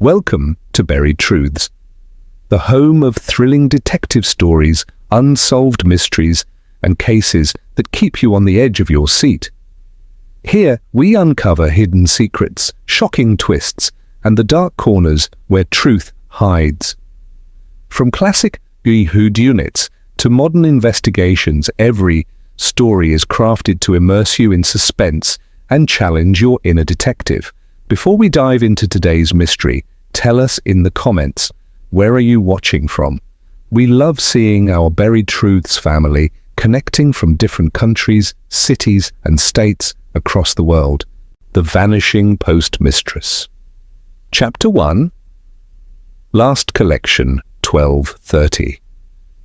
Welcome to Buried Truths, the home of thrilling detective stories, unsolved mysteries, and cases that keep you on the edge of your seat. Here, we uncover hidden secrets, shocking twists, and the dark corners where truth hides. From classic whodunits to modern investigations, every story is crafted to immerse you in suspense and challenge your inner detective. Before we dive into today's mystery, tell us in the comments, where are you watching from? We love seeing our Buried Truths family connecting from different countries, cities, and states across the world. The Vanishing Postmistress. Chapter 1. Last Collection, 12:30.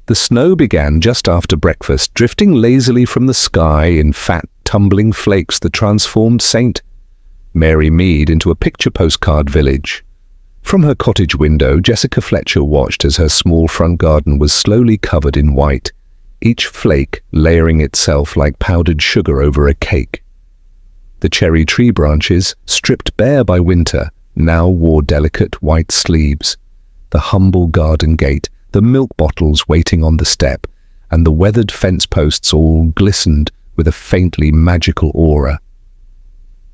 The snow began just after breakfast, drifting lazily from the sky in fat, tumbling flakes that transformed St. Mary Mead into a picture postcard village. From her cottage window, Jessica Fletcher watched as her small front garden was slowly covered in white, each flake layering itself like powdered sugar over a cake. The cherry tree branches, stripped bare by winter, now wore delicate white sleeves. The humble garden gate, the milk bottles waiting on the step, and the weathered fence posts all glistened with a faintly magical aura.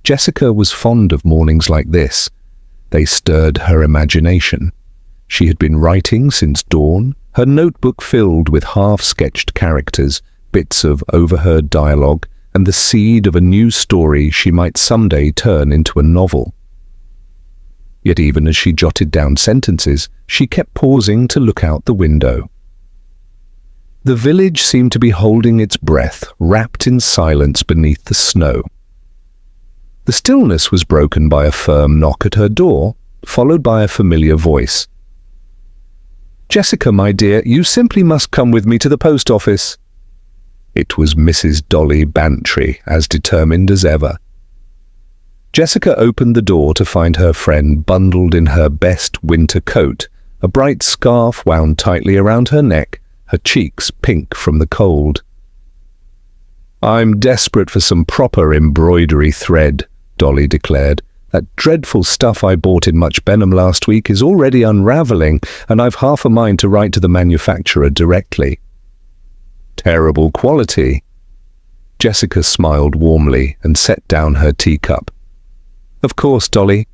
Jessica was fond of mornings like this. They stirred her imagination. She had been writing since dawn, her notebook filled with half-sketched characters, bits of overheard dialogue, and the seed of a new story she might someday turn into a novel. Yet even as she jotted down sentences, she kept pausing to look out the window. The village seemed to be holding its breath, wrapped in silence beneath the snow. The stillness was broken by a firm knock at her door, followed by a familiar voice. "Jessica, my dear, you simply must come with me to the post office." It was Mrs. Dolly Bantry, as determined as ever. Jessica opened the door to find her friend bundled in her best winter coat, a bright scarf wound tightly around her neck, her cheeks pink from the cold. "I'm desperate for some proper embroidery thread," Dolly declared. "That dreadful stuff I bought in Much Benham last week is already unraveling, and I've half a mind to write to the manufacturer directly." "Terrible quality." Jessica smiled warmly and set down her teacup. "Of course, Dolly.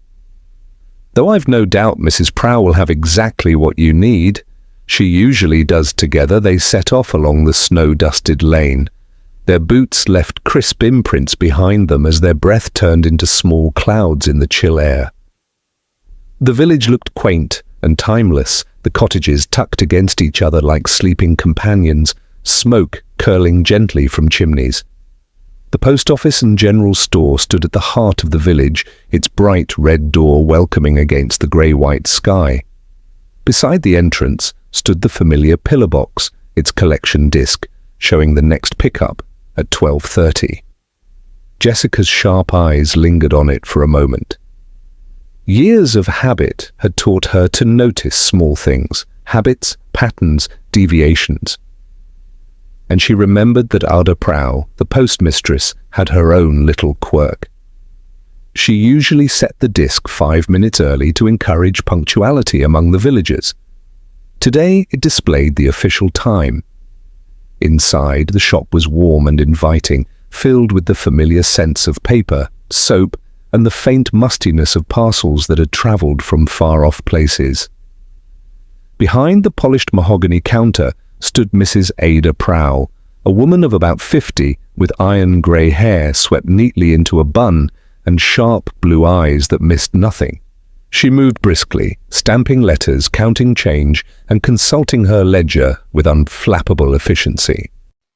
Though I've no doubt Mrs. Prow will have exactly what you need. She usually does." Together they set off along the snow-dusted lane. Their boots left crisp imprints behind them as their breath turned into small clouds in the chill air. The village looked quaint and timeless, the cottages tucked against each other like sleeping companions, smoke curling gently from chimneys. The post office and general store stood at the heart of the village, its bright red door welcoming against the grey-white sky. Beside the entrance stood the familiar pillar box, its collection disc, showing the next pickup at 12:30. Jessica's sharp eyes lingered on it for a moment. Years of habit had taught her to notice small things, habits, patterns, deviations. And she remembered that Adah Prow, the postmistress, had her own little quirk. She usually set the disc 5 minutes early to encourage punctuality among the villagers. Today it displayed the official time. Inside, the shop was warm and inviting, filled with the familiar scents of paper, soap, and the faint mustiness of parcels that had travelled from far-off places. Behind the polished mahogany counter stood Mrs. Adah Prow, a woman of about 50 with iron-grey hair swept neatly into a bun and sharp blue eyes that missed nothing. She moved briskly, stamping letters, counting change, and consulting her ledger with unflappable efficiency.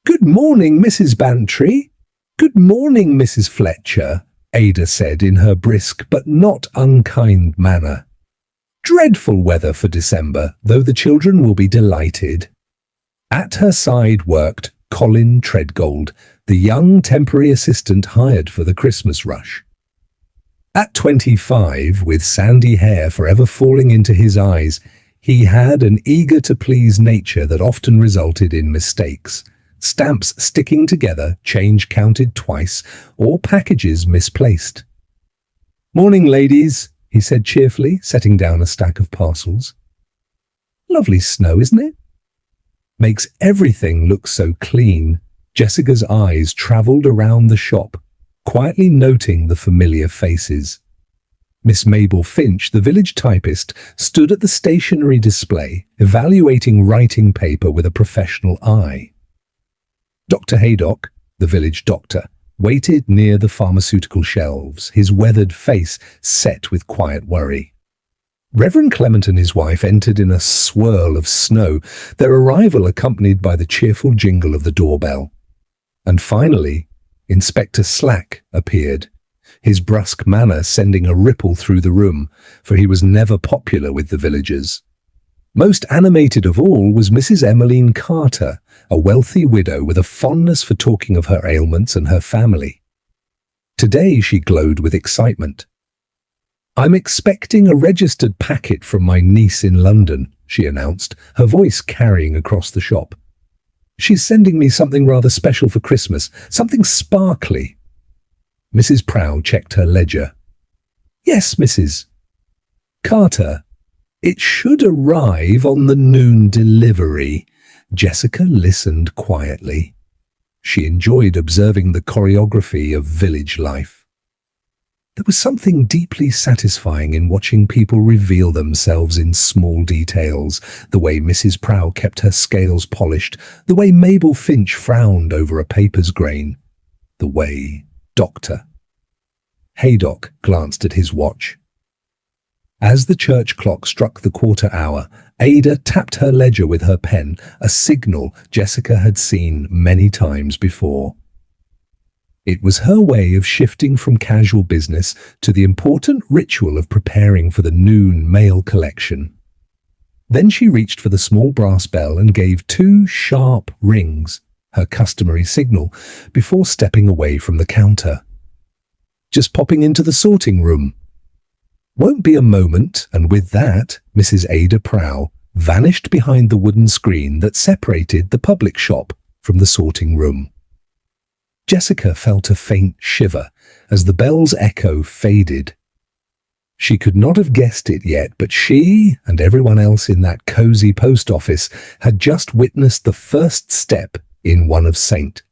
"Good morning, Mrs. Bantry." "Good morning, Mrs. Fletcher," Adah said in her brisk but not unkind manner. "Dreadful weather for December, though the children will be delighted." At her side worked Colin Treadgold, the young temporary assistant hired for the Christmas rush. At 25, with sandy hair forever falling into his eyes, he had an eager-to-please nature that often resulted in mistakes. Stamps sticking together, change counted twice, or packages misplaced. "Morning, ladies," he said cheerfully, setting down a stack of parcels. Lovely snow, isn't it? Makes everything look so clean. Jessica's eyes travelled around the shop, quietly noting the familiar faces. Miss Mabel Finch, the village typist, stood at the stationery display, evaluating writing paper with a professional eye. Dr. Haydock, the village doctor, waited near the pharmaceutical shelves, his weathered face set with quiet worry. Reverend Clement and his wife entered in a swirl of snow, their arrival accompanied by the cheerful jingle of the doorbell. And finally, Inspector Slack appeared, his brusque manner sending a ripple through the room, for he was never popular with the villagers. Most animated of all was Mrs. Emmeline Carter, a wealthy widow with a fondness for talking of her ailments and her family. Today she glowed with excitement. "I'm expecting a registered packet from my niece in London," she announced, her voice carrying across the shop. "She's sending me something rather special for Christmas, something sparkly." Mrs. Prow checked her ledger. "Yes, Mrs. Carter. It should arrive on the noon delivery." Jessica listened quietly. She enjoyed observing the choreography of village life. There was something deeply satisfying in watching people reveal themselves in small details, the way Mrs. Prow kept her scales polished, the way Mabel Finch frowned over a paper's grain, the way Dr. Haydock glanced at his watch. As the church clock struck the quarter hour, Adah tapped her ledger with her pen, a signal Jessica had seen many times before. It was her way of shifting from casual business to the important ritual of preparing for the noon mail collection. Then she reached for the small brass bell and gave 2 sharp rings, her customary signal, before stepping away from the counter. "Just popping into the sorting room." "Won't be a moment," and with that, Mrs. Adah Prow vanished behind the wooden screen that separated the public shop from the sorting room. Jessica felt a faint shiver as the bell's echo faded. She could not have guessed it yet, but she and everyone else in that cozy post office had just witnessed the first step in one of St.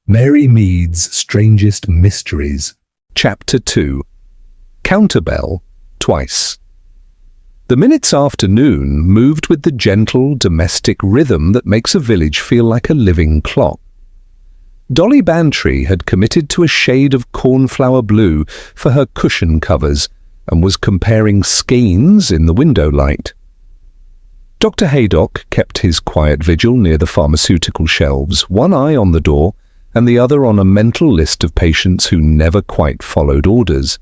Mary Mead's strangest mysteries. Chapter 2. Counterbell Twice. The minutes after noon moved with the gentle domestic rhythm that makes a village feel like a living clock. Dolly Bantry had committed to a shade of cornflower blue for her cushion covers and was comparing skeins in the window light. Dr. Haydock kept his quiet vigil near the pharmaceutical shelves, one eye on the door and the other on a mental list of patients who never quite followed orders.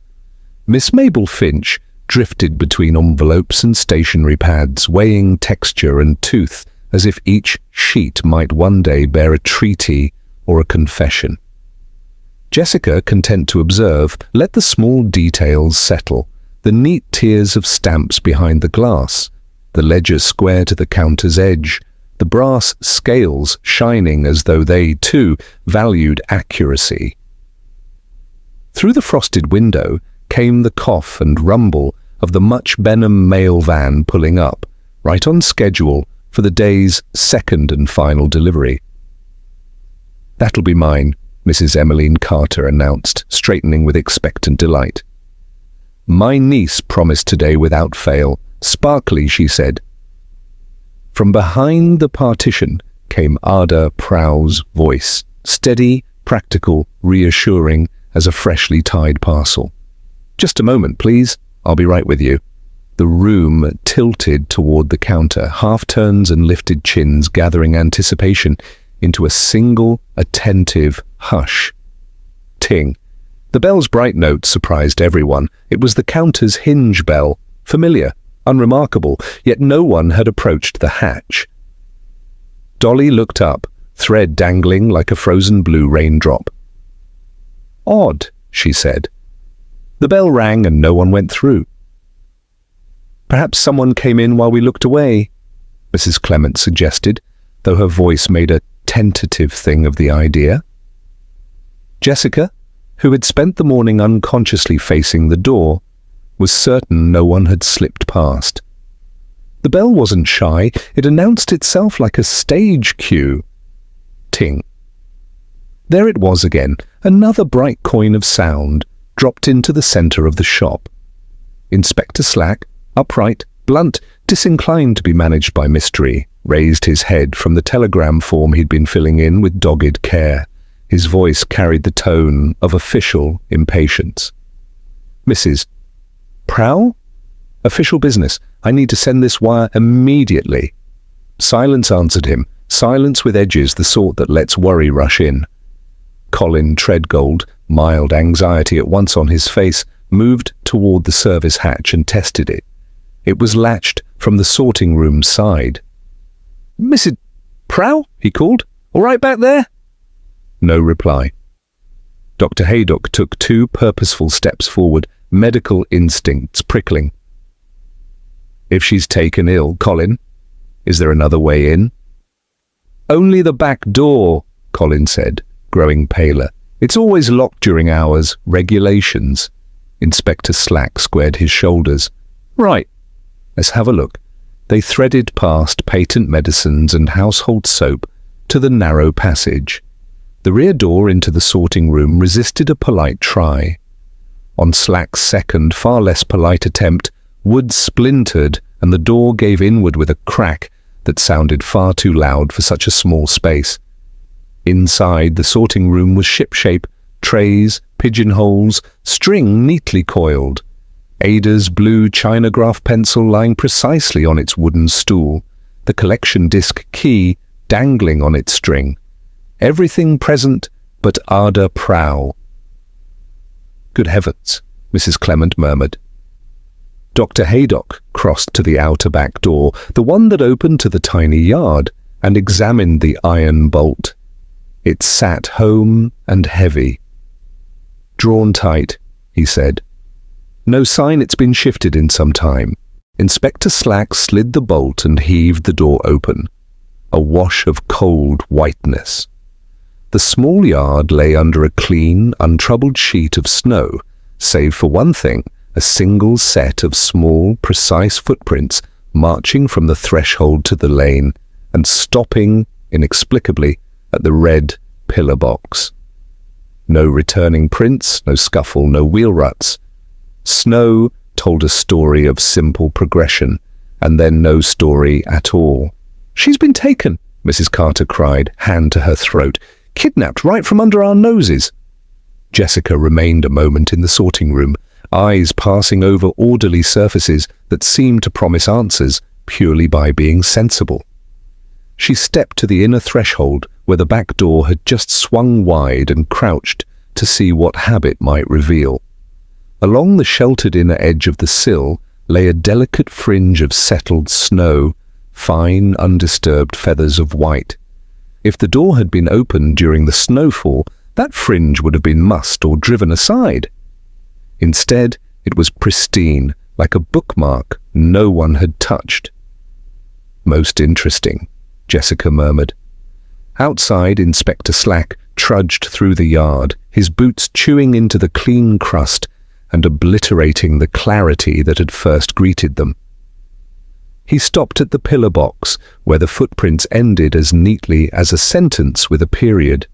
Miss Mabel Finch drifted between envelopes and stationery pads, weighing texture and tooth as if each sheet might one day bear a treaty or a confession. Jessica, content to observe, let the small details settle, the neat tiers of stamps behind the glass, the ledger square to the counter's edge, the brass scales shining as though they, too, valued accuracy. Through the frosted window came the cough and rumble of the Much Benham mail van pulling up, right on schedule for the day's second and final delivery. "That'll be mine," Mrs. Emmeline Carter announced, straightening with expectant delight. "My niece promised today without fail. Sparkly," she said. From behind the partition came Adah Prow's voice, steady, practical, reassuring as a freshly tied parcel. "Just a moment, please. I'll be right with you." The room tilted toward the counter, half-turns and lifted chins gathering anticipation into a single, attentive hush. Ting. The bell's bright note surprised everyone. It was the counter's hinge bell, familiar, unremarkable, yet no one had approached the hatch. Dolly looked up, thread dangling like a frozen blue raindrop. "Odd," she said. The bell rang and no one went through. "Perhaps someone came in while we looked away," Mrs. Clement suggested, though her voice made a tentative thing of the idea. Jessica, who had spent the morning unconsciously facing the door, was certain no one had slipped past. The bell wasn't shy, it announced itself like a stage cue. Ting. There it was again, another bright coin of sound, dropped into the centre of the shop. Inspector Slack, upright, blunt, disinclined to be managed by mystery, raised his head from the telegram form he'd been filling in with dogged care. His voice carried the tone of official impatience. Mrs. Prow? Official business. I need to send this wire immediately. Silence answered him, silence with edges, the sort that lets worry rush in. Colin Treadgold, mild anxiety at once on his face, moved toward the service hatch and tested it. It was latched from the sorting room side. Mrs. Prow? He called. All right back there? No reply. Dr. Haydock took 2 purposeful steps forward, medical instincts prickling. If she's taken ill, Colin, is there another way in? Only the back door, Colin said, growing paler. It's always locked during hours, regulations. Inspector Slack squared his shoulders. Right, let's have a look. They threaded past patent medicines and household soap to the narrow passage. The rear door into the sorting room resisted a polite try. On Slack's second, far less polite attempt, wood splintered and the door gave inward with a crack that sounded far too loud for such a small space. Inside, the sorting room was shipshape, trays, pigeonholes, string neatly coiled. Adah's blue chinograph pencil lying precisely on its wooden stool, the collection disc key dangling on its string. Everything present but Adah Prow. Good heavens, Mrs. Clement murmured. Dr. Haydock crossed to the outer back door, the one that opened to the tiny yard, and examined the iron bolt. It sat home and heavy. Drawn tight, he said. No sign it's been shifted in some time. Inspector Slack slid the bolt and heaved the door open. A wash of cold whiteness. The small yard lay under a clean, untroubled sheet of snow, save for one thing, a single set of small, precise footprints marching from the threshold to the lane and stopping, inexplicably, at the red pillar box. No returning prints, no scuffle, no wheel ruts. Snow told a story of simple progression, and then no story at all. She's been taken, Mrs. Carter cried, hand to her throat. Kidnapped right from under our noses. Jessica remained a moment in the sorting room, eyes passing over orderly surfaces that seemed to promise answers purely by being sensible. She stepped to the inner threshold where the back door had just swung wide and crouched to see what habit might reveal. Along the sheltered inner edge of the sill lay a delicate fringe of settled snow, fine, undisturbed feathers of white. If the door had been opened during the snowfall, that fringe would have been mussed or driven aside. Instead, it was pristine, like a bookmark no one had touched. Most interesting, Jessica murmured. Outside, Inspector Slack trudged through the yard, his boots chewing into the clean crust and obliterating the clarity that had first greeted them. He stopped at the pillar box, where the footprints ended as neatly as a sentence with a period.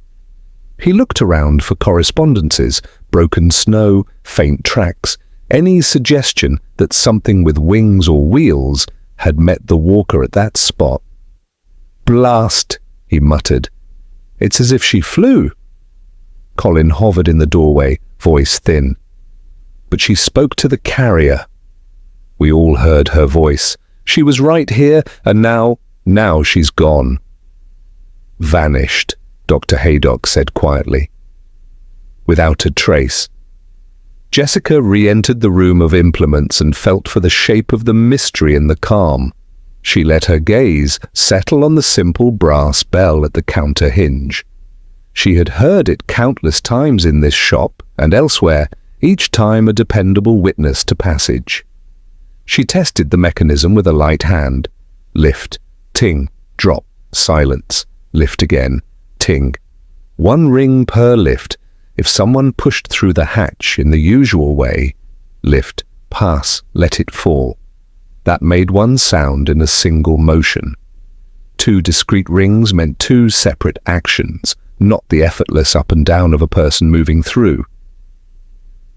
He looked around for correspondences, broken snow, faint tracks, any suggestion that something with wings or wheels had met the walker at that spot. Blast, he muttered. It's as if she flew. Colin hovered in the doorway, voice thin. But she spoke to the carrier. We all heard her voice. She was right here, and now she's gone. Vanished, Dr. Haydock said quietly. Without a trace. Jessica re-entered the room of implements and felt for the shape of the mystery in the calm. She let her gaze settle on the simple brass bell at the counter hinge. She had heard it countless times in this shop and elsewhere, each time a dependable witness to passage. She tested the mechanism with a light hand. Lift, ting, drop, silence, lift again, ting. 1 ring per lift. If someone pushed through the hatch in the usual way, lift, pass, let it fall. That made one sound in a single motion. 2 discrete rings meant 2 separate actions, not the effortless up and down of a person moving through.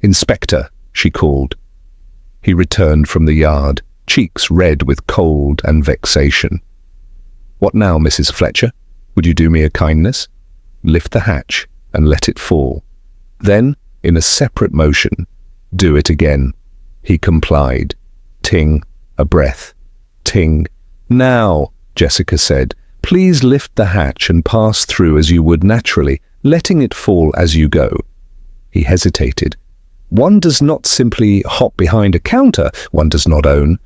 "Inspector," she called. He returned from the yard, cheeks red with cold and vexation. "What now, Mrs. Fletcher? Would you do me a kindness? Lift the hatch and let it fall. Then, in a separate motion, do it again." He complied. Ting, a breath. Ting. "Now," Jessica said, "please lift the hatch and pass through as you would naturally, letting it fall as you go." He hesitated. One does not simply hop behind a counter one does not own,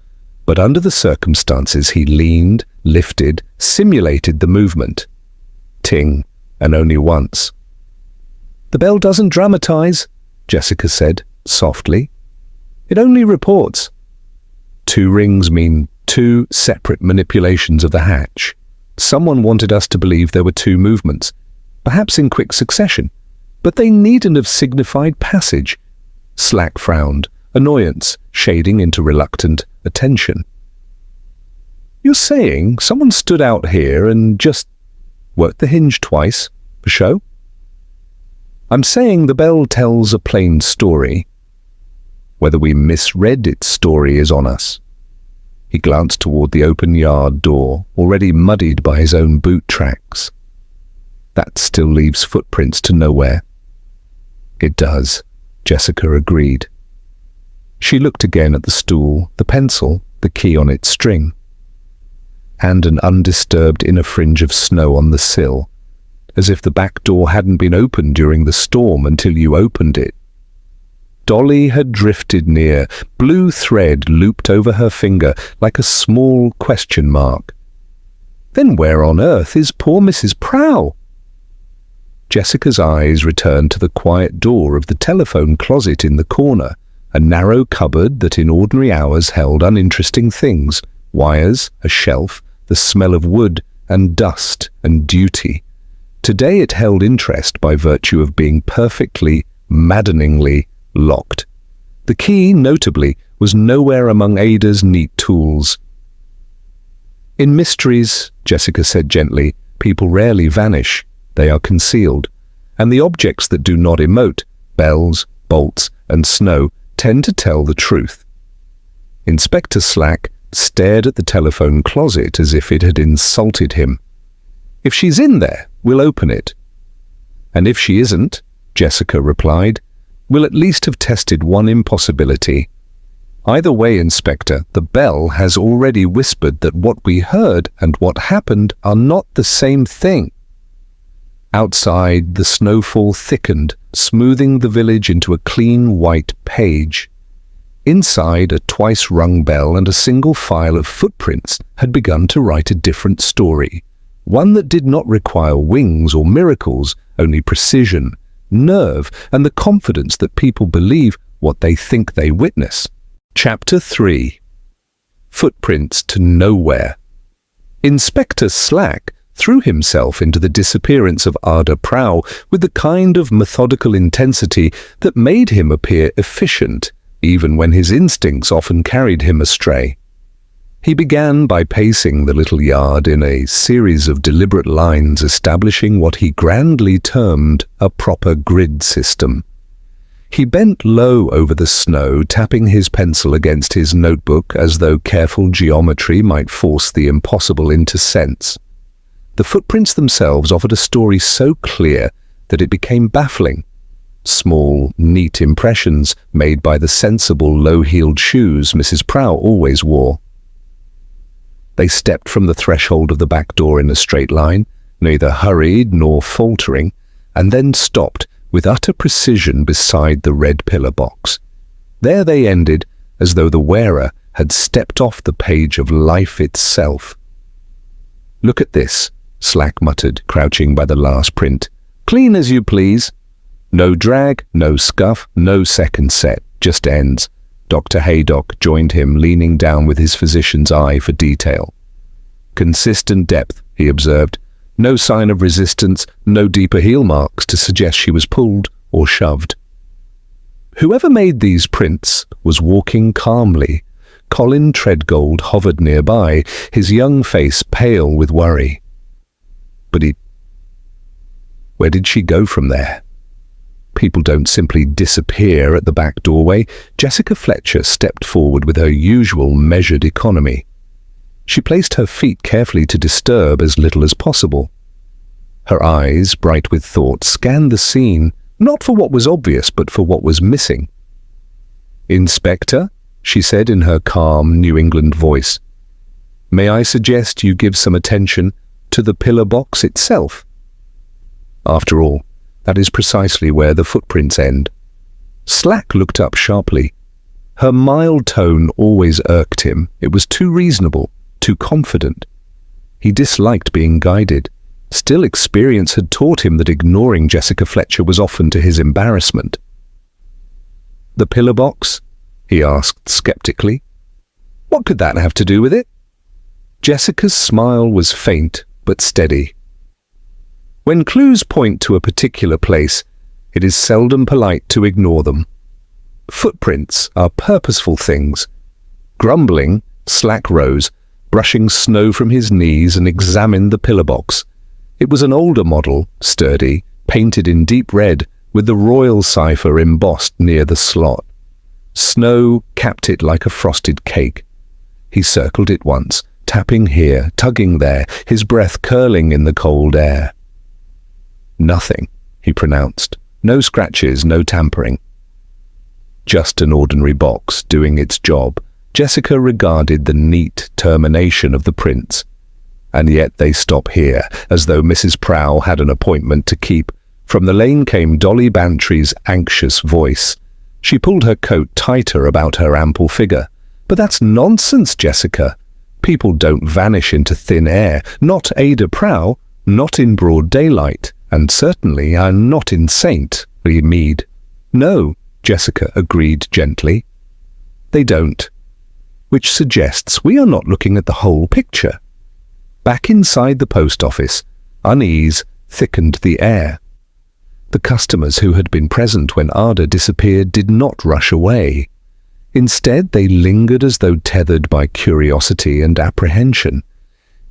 but under the circumstances he leaned, lifted, simulated the movement. Ting, and only once. "The bell doesn't dramatize," Jessica said, softly. "It only reports." 2 rings mean 2 separate manipulations of the hatch. Someone wanted us to believe there were 2 movements, perhaps in quick succession, but they needn't have signified passage. Slack frowned, annoyance shading into reluctant attention. "You're saying someone stood out here and just worked the hinge twice, for show?" "I'm saying the bell tells a plain story. Whether we misread its story is on us." He glanced toward the open yard door, already muddied by his own boot tracks. "That still leaves footprints to nowhere." "It does," Jessica agreed. She looked again at the stool, the pencil, the key on its string, and an undisturbed inner fringe of snow on the sill, as if the back door hadn't been opened during the storm until you opened it. Dolly had drifted near, blue thread looped over her finger like a small question mark. "Then where on earth is poor Mrs. Prow?" Jessica's eyes returned to the quiet door of the telephone closet in the corner, a narrow cupboard that in ordinary hours held uninteresting things, wires, a shelf, the smell of wood, and dust and duty. Today it held interest by virtue of being perfectly, maddeningly locked. The key, notably, was nowhere among Adah's neat tools. "In mysteries," Jessica said gently, "people rarely vanish. They are concealed, and the objects that do not emote, bells, bolts, and snow, tend to tell the truth." Inspector Slack stared at the telephone closet as if it had insulted him. "If she's in there, we'll open it." "And if she isn't," Jessica replied, "we'll at least have tested one impossibility. Either way, Inspector, the bell has already whispered that what we heard and what happened are not the same thing." Outside, the snowfall thickened, smoothing the village into a clean white page. Inside, a twice-rung bell and a single file of footprints had begun to write a different story, one that did not require wings or miracles, only precision, nerve, and the confidence that people believe what they think they witness. Chapter 3. Footprints to Nowhere. Inspector Slack threw himself into the disappearance of Adah Prow with the kind of methodical intensity that made him appear efficient, even when his instincts often carried him astray. He began by pacing the little yard in a series of deliberate lines establishing what he grandly termed a proper grid system. He bent low over the snow, tapping his pencil against his notebook as though careful geometry might force the impossible into sense. The footprints themselves offered a story so clear that it became baffling. Small, neat impressions made by the sensible, low-heeled shoes Mrs. Prow always wore. They stepped from the threshold of the back door in a straight line, neither hurried nor faltering, and then stopped with utter precision beside the red pillar box. There they ended, as though the wearer had stepped off the page of life itself. "Look at this," Slack muttered, crouching by the last print. "Clean as you please. No drag, no scuff, no second set, just ends." Dr. Haydock joined him, leaning down with his physician's eye for detail. "Consistent depth," he observed. "No sign of resistance, no deeper heel marks to suggest she was pulled or shoved." Whoever made these prints was walking calmly. Colin Treadgold hovered nearby, his young face pale with worry. But where did she go from there? People don't simply disappear at the back doorway. Jessica Fletcher stepped forward with her usual measured economy. She placed her feet carefully to disturb as little as possible. Her eyes, bright with thought, scanned the scene, not for what was obvious, but for what was missing. "Inspector," she said in her calm New England voice, "may I suggest you give some attention to the pillar box itself? After all, that is precisely where the footprints end." Slack looked up sharply. Her mild tone always irked him. It was too reasonable, too confident. He disliked being guided. Still, experience had taught him that ignoring Jessica Fletcher was often to his embarrassment. "The pillar box?" he asked skeptically. "What could that have to do with it?" Jessica's smile was faint but steady. "When clues point to a particular place, it is seldom polite to ignore them. Footprints are purposeful things." Grumbling, Slack rose, brushing snow from his knees, and examined the pillar box. It was an older model, sturdy, painted in deep red, with the royal cipher embossed near the slot. Snow capped it like a frosted cake. He circled it once, tapping here, tugging there, his breath curling in the cold air. "Nothing," he pronounced. "No scratches, no tampering." Just an ordinary box doing its job. Jessica regarded the neat termination of the prints. And yet they stop here, as though Mrs. Prow had an appointment to keep. From the lane came Dolly Bantry's anxious voice. She pulled her coat tighter about her ample figure. "But that's nonsense, Jessica. People don't vanish into thin air. Not Adah Prow, not in broad daylight, and certainly not in St. Mead." "No," Jessica agreed gently. "They don't. Which suggests we are not looking at the whole picture." Back inside the post office, unease thickened the air. The customers who had been present when Adah disappeared did not rush away. Instead, they lingered as though tethered by curiosity and apprehension.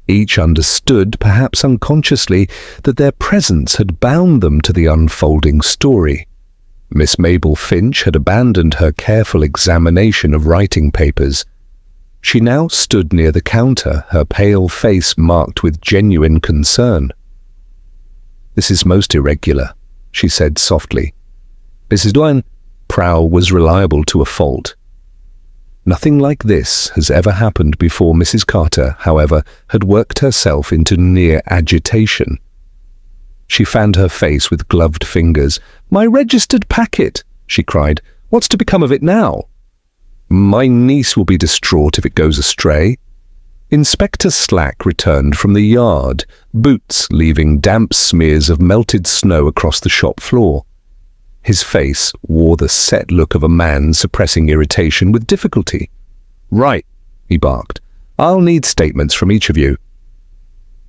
Each understood, perhaps unconsciously, that their presence had bound them to the unfolding story. Miss Mabel Finch had abandoned her careful examination of writing papers. She now stood near the counter, her pale face marked with genuine concern. "This is most irregular," she said softly. "Mrs. Prow was reliable to a fault. Nothing like this has ever happened before." Mrs. Carter, however, had worked herself into near agitation. She fanned her face with gloved fingers. "My registered packet!" she cried. "What's to become of it now? My niece will be distraught if it goes astray." Inspector Slack returned from the yard, boots leaving damp smears of melted snow across the shop floor. His face wore the set look of a man suppressing irritation with difficulty. "Right," he barked. "I'll need statements from each of you.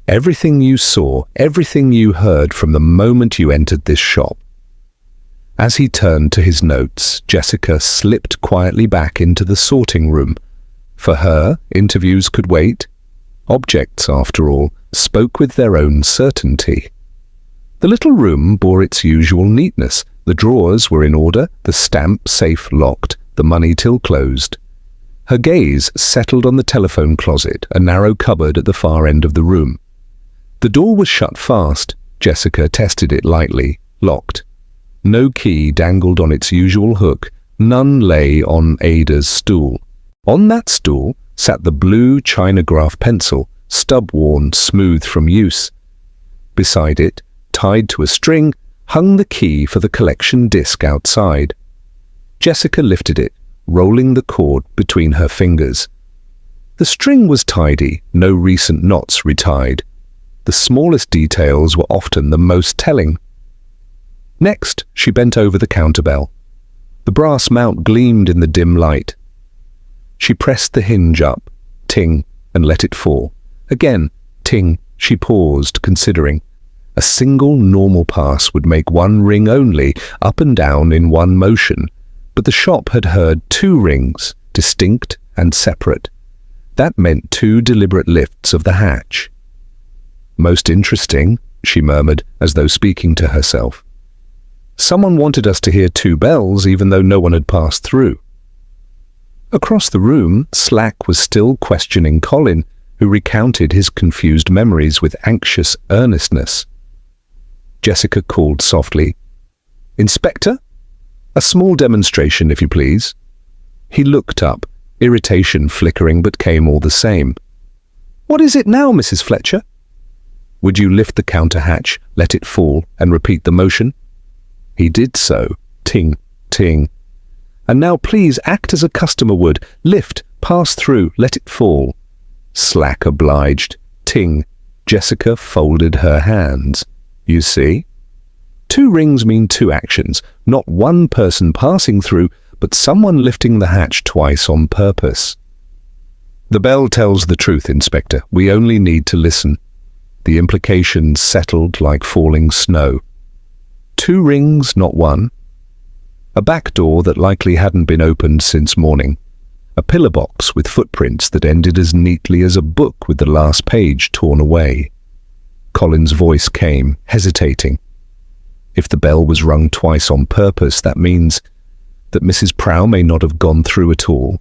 Everything you saw, everything you heard from the moment you entered this shop." As he turned to his notes, Jessica slipped quietly back into the sorting room. For her, interviews could wait. Objects, after all, spoke with their own certainty. The little room bore its usual neatness. The drawers were in order, the stamp safe locked, the money till closed. Her gaze settled on the telephone closet, a narrow cupboard at the far end of the room. The door was shut fast. Jessica tested it lightly, locked. No key dangled on its usual hook. None lay on Adah's stool. On that stool sat the blue chinagraph pencil, stub-worn, smooth from use. Beside it, tied to a string, hung the key for the collection disc outside. Jessica lifted it, rolling the cord between her fingers. The string was tidy, no recent knots retied. The smallest details were often the most telling. Next, she bent over the counterbell. The brass mount gleamed in the dim light. She pressed the hinge up, ting, and let it fall. Again, ting. She paused, considering. A single normal pass would make one ring only, up and down in one motion. but the shop had heard 2 rings, distinct and separate. That meant 2 deliberate lifts of the hatch. "Most interesting," she murmured, as though speaking to herself. "Someone wanted us to hear 2 bells even though no one had passed through." Across the room, Slack was still questioning Colin, who recounted his confused memories with anxious earnestness. Jessica called softly, "Inspector? A small demonstration, if you please." He looked up, irritation flickering but came all the same. "What is it now, Mrs. Fletcher?" "Would you lift the counter hatch, let it fall, and repeat the motion?" He did so. Ting, ting. "And now please act as a customer would. Lift, pass through, let it fall." Slack obliged. Ting. Jessica folded her hands. "You see? 2 rings mean 2 actions, not 1 person passing through, but someone lifting the hatch twice on purpose." "The bell tells the truth, Inspector. We only need to listen." The implications settled like falling snow. 2 rings, not 1. A back door that likely hadn't been opened since morning. A pillar box with footprints that ended as neatly as a book with the last page torn away. Colin's voice came, hesitating. If the bell was rung twice on purpose, that means that Mrs. Prow may not have gone through at all.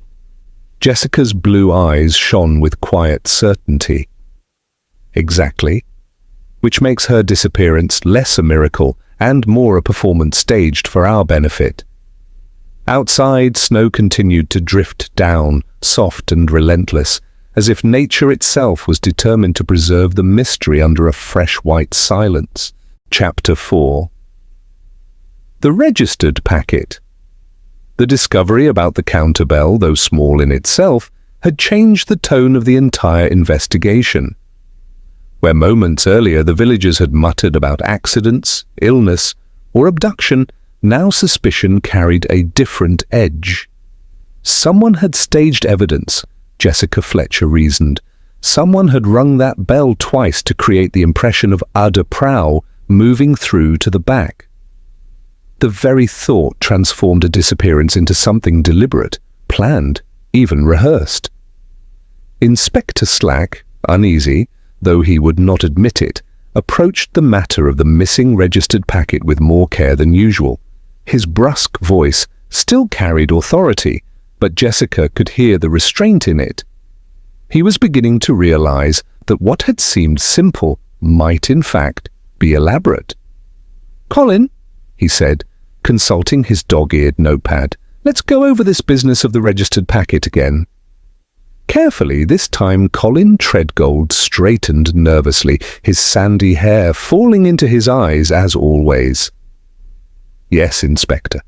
Jessica's blue eyes shone with quiet certainty. Exactly. Which makes her disappearance less a miracle and more a performance staged for our benefit. Outside, snow continued to drift down, soft and relentless, as if nature itself was determined to preserve the mystery under a fresh white silence. Chapter 4. The registered packet. The discovery about the counterbell, though small in itself, had changed the tone of the entire investigation. Where moments earlier the villagers had muttered about accidents, illness, or abduction, now suspicion carried a different edge. Someone had staged evidence, Jessica Fletcher reasoned. Someone had rung that bell twice to create the impression of Adah Prow moving through to the back. The very thought transformed a disappearance into something deliberate, planned, even rehearsed. Inspector Slack, uneasy, though he would not admit it, approached the matter of the missing registered packet with more care than usual. His brusque voice still carried authority, but Jessica could hear the restraint in it. He was beginning to realize that what had seemed simple might in fact be elaborate. "Colin," he said, consulting his dog-eared notepad, "let's go over this business of the registered packet again." Carefully, this time Colin Treadgold straightened nervously, his sandy hair falling into his eyes as always. "Yes, Inspector."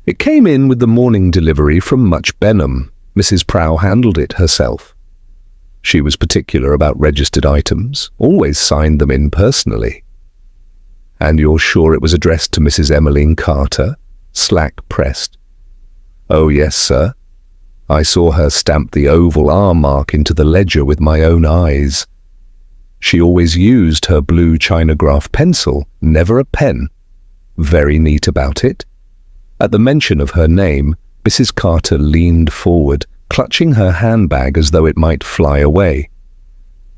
It came in with the morning delivery from Much Benham. Mrs. Prow handled it herself. She was particular about registered items, always signed them in personally. "And you're sure it was addressed to Mrs. Emmeline Carter?" Slack pressed. "Oh, yes, sir. I saw her stamp the oval R mark into the ledger with my own eyes. She always used her blue chinograph pencil, never a pen. Very neat about it." At the mention of her name, Mrs. Carter leaned forward, clutching her handbag as though it might fly away.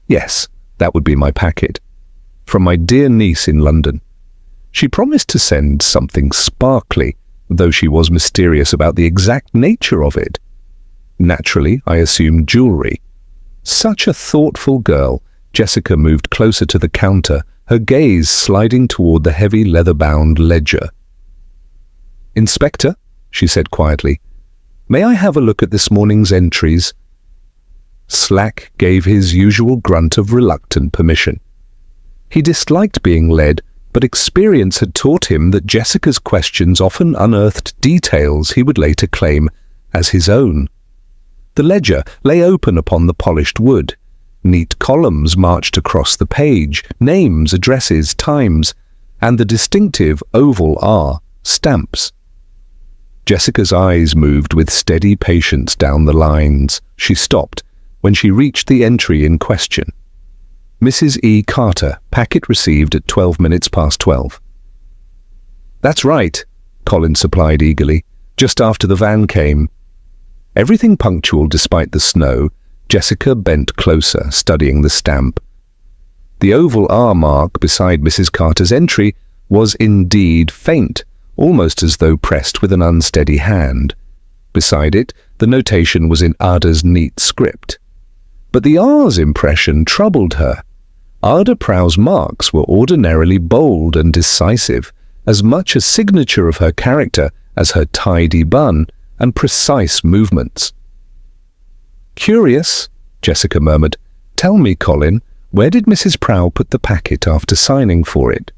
"Yes, that would be my packet. From my dear niece in London. She promised to send something sparkly, though she was mysterious about the exact nature of it. Naturally, I assumed jewelry. Such a thoughtful girl." Jessica moved closer to the counter, her gaze sliding toward the heavy leather-bound ledger. "Inspector," she said quietly, "may I have a look at this morning's entries?" Slack gave his usual grunt of reluctant permission. He disliked being led, but experience had taught him that Jessica's questions often unearthed details he would later claim as his own. The ledger lay open upon the polished wood. Neat columns marched across the page, names, addresses, times, and the distinctive oval R stamps. Jessica's eyes moved with steady patience down the lines. She stopped when she reached the entry in question. "Mrs. E. Carter, packet received at 12 minutes past 12. "That's right," Colin supplied eagerly, just after the van came. Everything punctual despite the snow, Jessica bent closer, studying the stamp. The oval R mark beside Mrs. Carter's entry was indeed faint, almost as though pressed with an unsteady hand. Beside it, the notation was in Adah's neat script. But the R's impression troubled her. Adah Prow's marks were ordinarily bold and decisive, as much a signature of her character as her tidy bun and precise movements. "Curious," Jessica murmured. "Tell me, Colin, where did Mrs. Prow put the packet after signing for it?"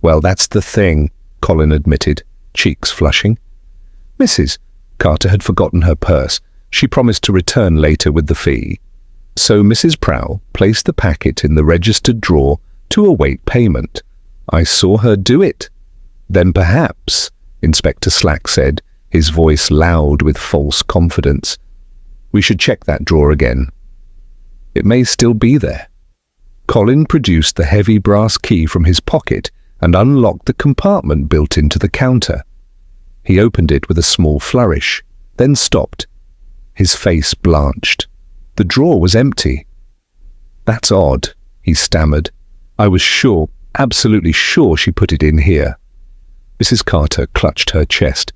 "Well, that's the thing," Colin admitted, cheeks flushing. Mrs. Carter had forgotten her purse. She promised to return later with the fee. So Mrs. Prow placed the packet in the registered drawer to await payment. "I saw her do it." "Then perhaps," Inspector Slack said, his voice loud with false confidence, "we should check that drawer again. It may still be there." Colin produced the heavy brass key from his pocket and unlocked the compartment built into the counter. He opened it with a small flourish, then stopped. His face blanched. The drawer was empty. "That's odd," he stammered. "I was sure, absolutely sure she put it in here." Mrs. Carter clutched her chest.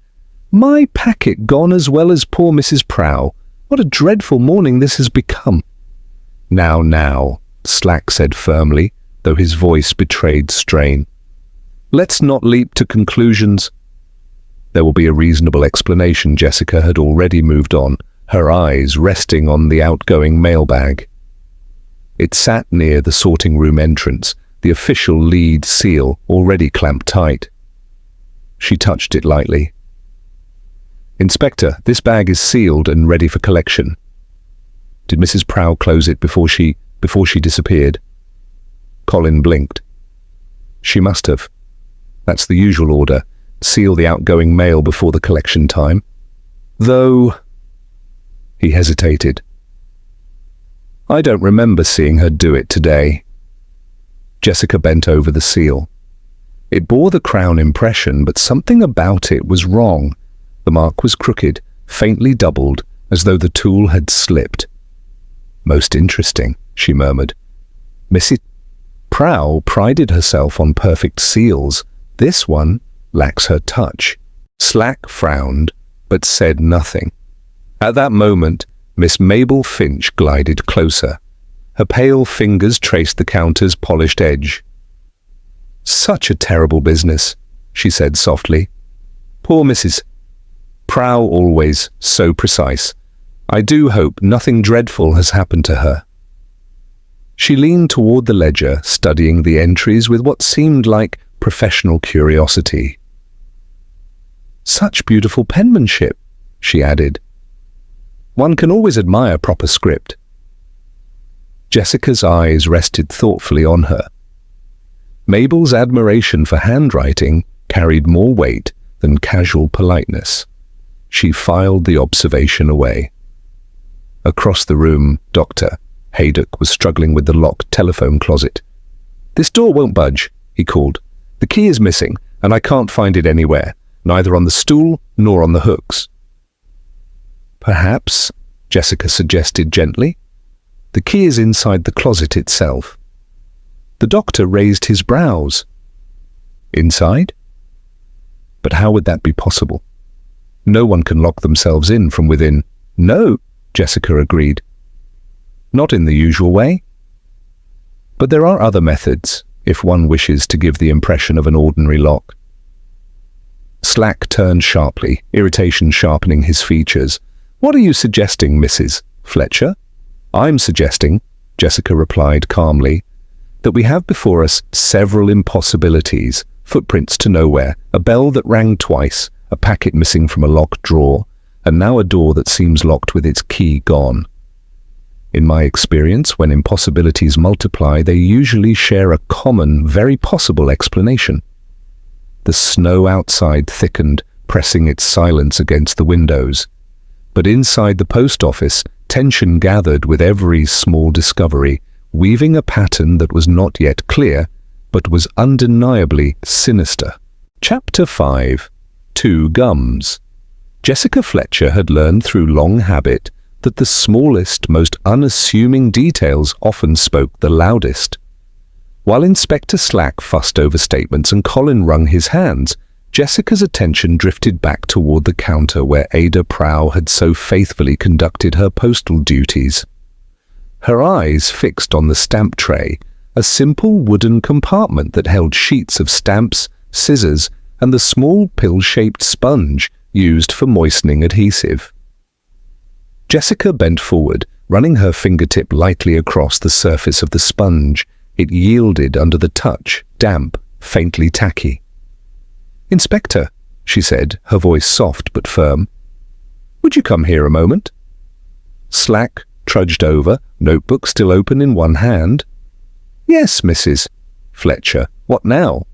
"My packet gone as well as poor Mrs. Prow. What a dreadful morning this has become." Now, Slack said firmly, though his voice betrayed strain. "Let's not leap to conclusions." There will be a reasonable explanation. Jessica had already moved on, her eyes resting on the outgoing mailbag. It sat near the sorting room entrance, the official lead seal already clamped tight. She touched it lightly. "Inspector, this bag is sealed and ready for collection." "Did Mrs. Prow close it before she disappeared?" Colin blinked. "She must have. That's the usual order. Seal the outgoing mail before the collection time. Though..." He hesitated. "I don't remember seeing her do it today." Jessica bent over the seal. It bore the crown impression, but something about it was wrong. The mark was crooked, faintly doubled, as though the tool had slipped. "Most interesting," she murmured. "Mrs. Prow prided herself on perfect seals. This one lacks her touch." Slack frowned, but said nothing. At that moment, Miss Mabel Finch glided closer. Her pale fingers traced the counter's polished edge. "Such a terrible business," she said softly. "Poor Mrs. Prow, always so precise. I do hope nothing dreadful has happened to her." She leaned toward the ledger, studying the entries with what seemed like professional curiosity. "Such beautiful penmanship," she added. "One can always admire proper script." Jessica's eyes rested thoughtfully on her. Mabel's admiration for handwriting carried more weight than casual politeness. She filed the observation away. Across the room, Dr. Haydock was struggling with the locked telephone closet. "This door won't budge," he called. "The key is missing, and I can't find it anywhere, neither on the stool nor on the hooks." "Perhaps," Jessica suggested gently, "the key is inside the closet itself." The doctor raised his brows. "Inside? But how would that be possible? No one can lock themselves in from within." "No," Jessica agreed. "Not in the usual way. But there are other methods, if one wishes to give the impression of an ordinary lock." Slack turned sharply, irritation sharpening his features. "What are you suggesting, Mrs. Fletcher?" "I'm suggesting," Jessica replied calmly, "that we have before us several impossibilities, footprints to nowhere, a bell that rang twice, a packet missing from a locked drawer, and now a door that seems locked with its key gone. In my experience, when impossibilities multiply, they usually share a common, very possible explanation." The snow outside thickened, pressing its silence against the windows. But inside the post office, tension gathered with every small discovery, weaving a pattern that was not yet clear, but was undeniably sinister. Chapter 5. 2 gums. Jessica Fletcher had learned through long habit that the smallest, most unassuming details often spoke the loudest. While Inspector Slack fussed over statements and Colin wrung his hands, Jessica's attention drifted back toward the counter where Adah Prow had so faithfully conducted her postal duties. Her eyes fixed on the stamp tray, a simple wooden compartment that held sheets of stamps, scissors, and the small pill-shaped sponge used for moistening adhesive. Jessica bent forward, running her fingertip lightly across the surface of the sponge. It yielded under the touch, damp, faintly tacky. "Inspector," she said, her voice soft but firm, "would you come here a moment?" Slack trudged over, notebook still open in one hand. "Yes, Mrs. Fletcher. What now?"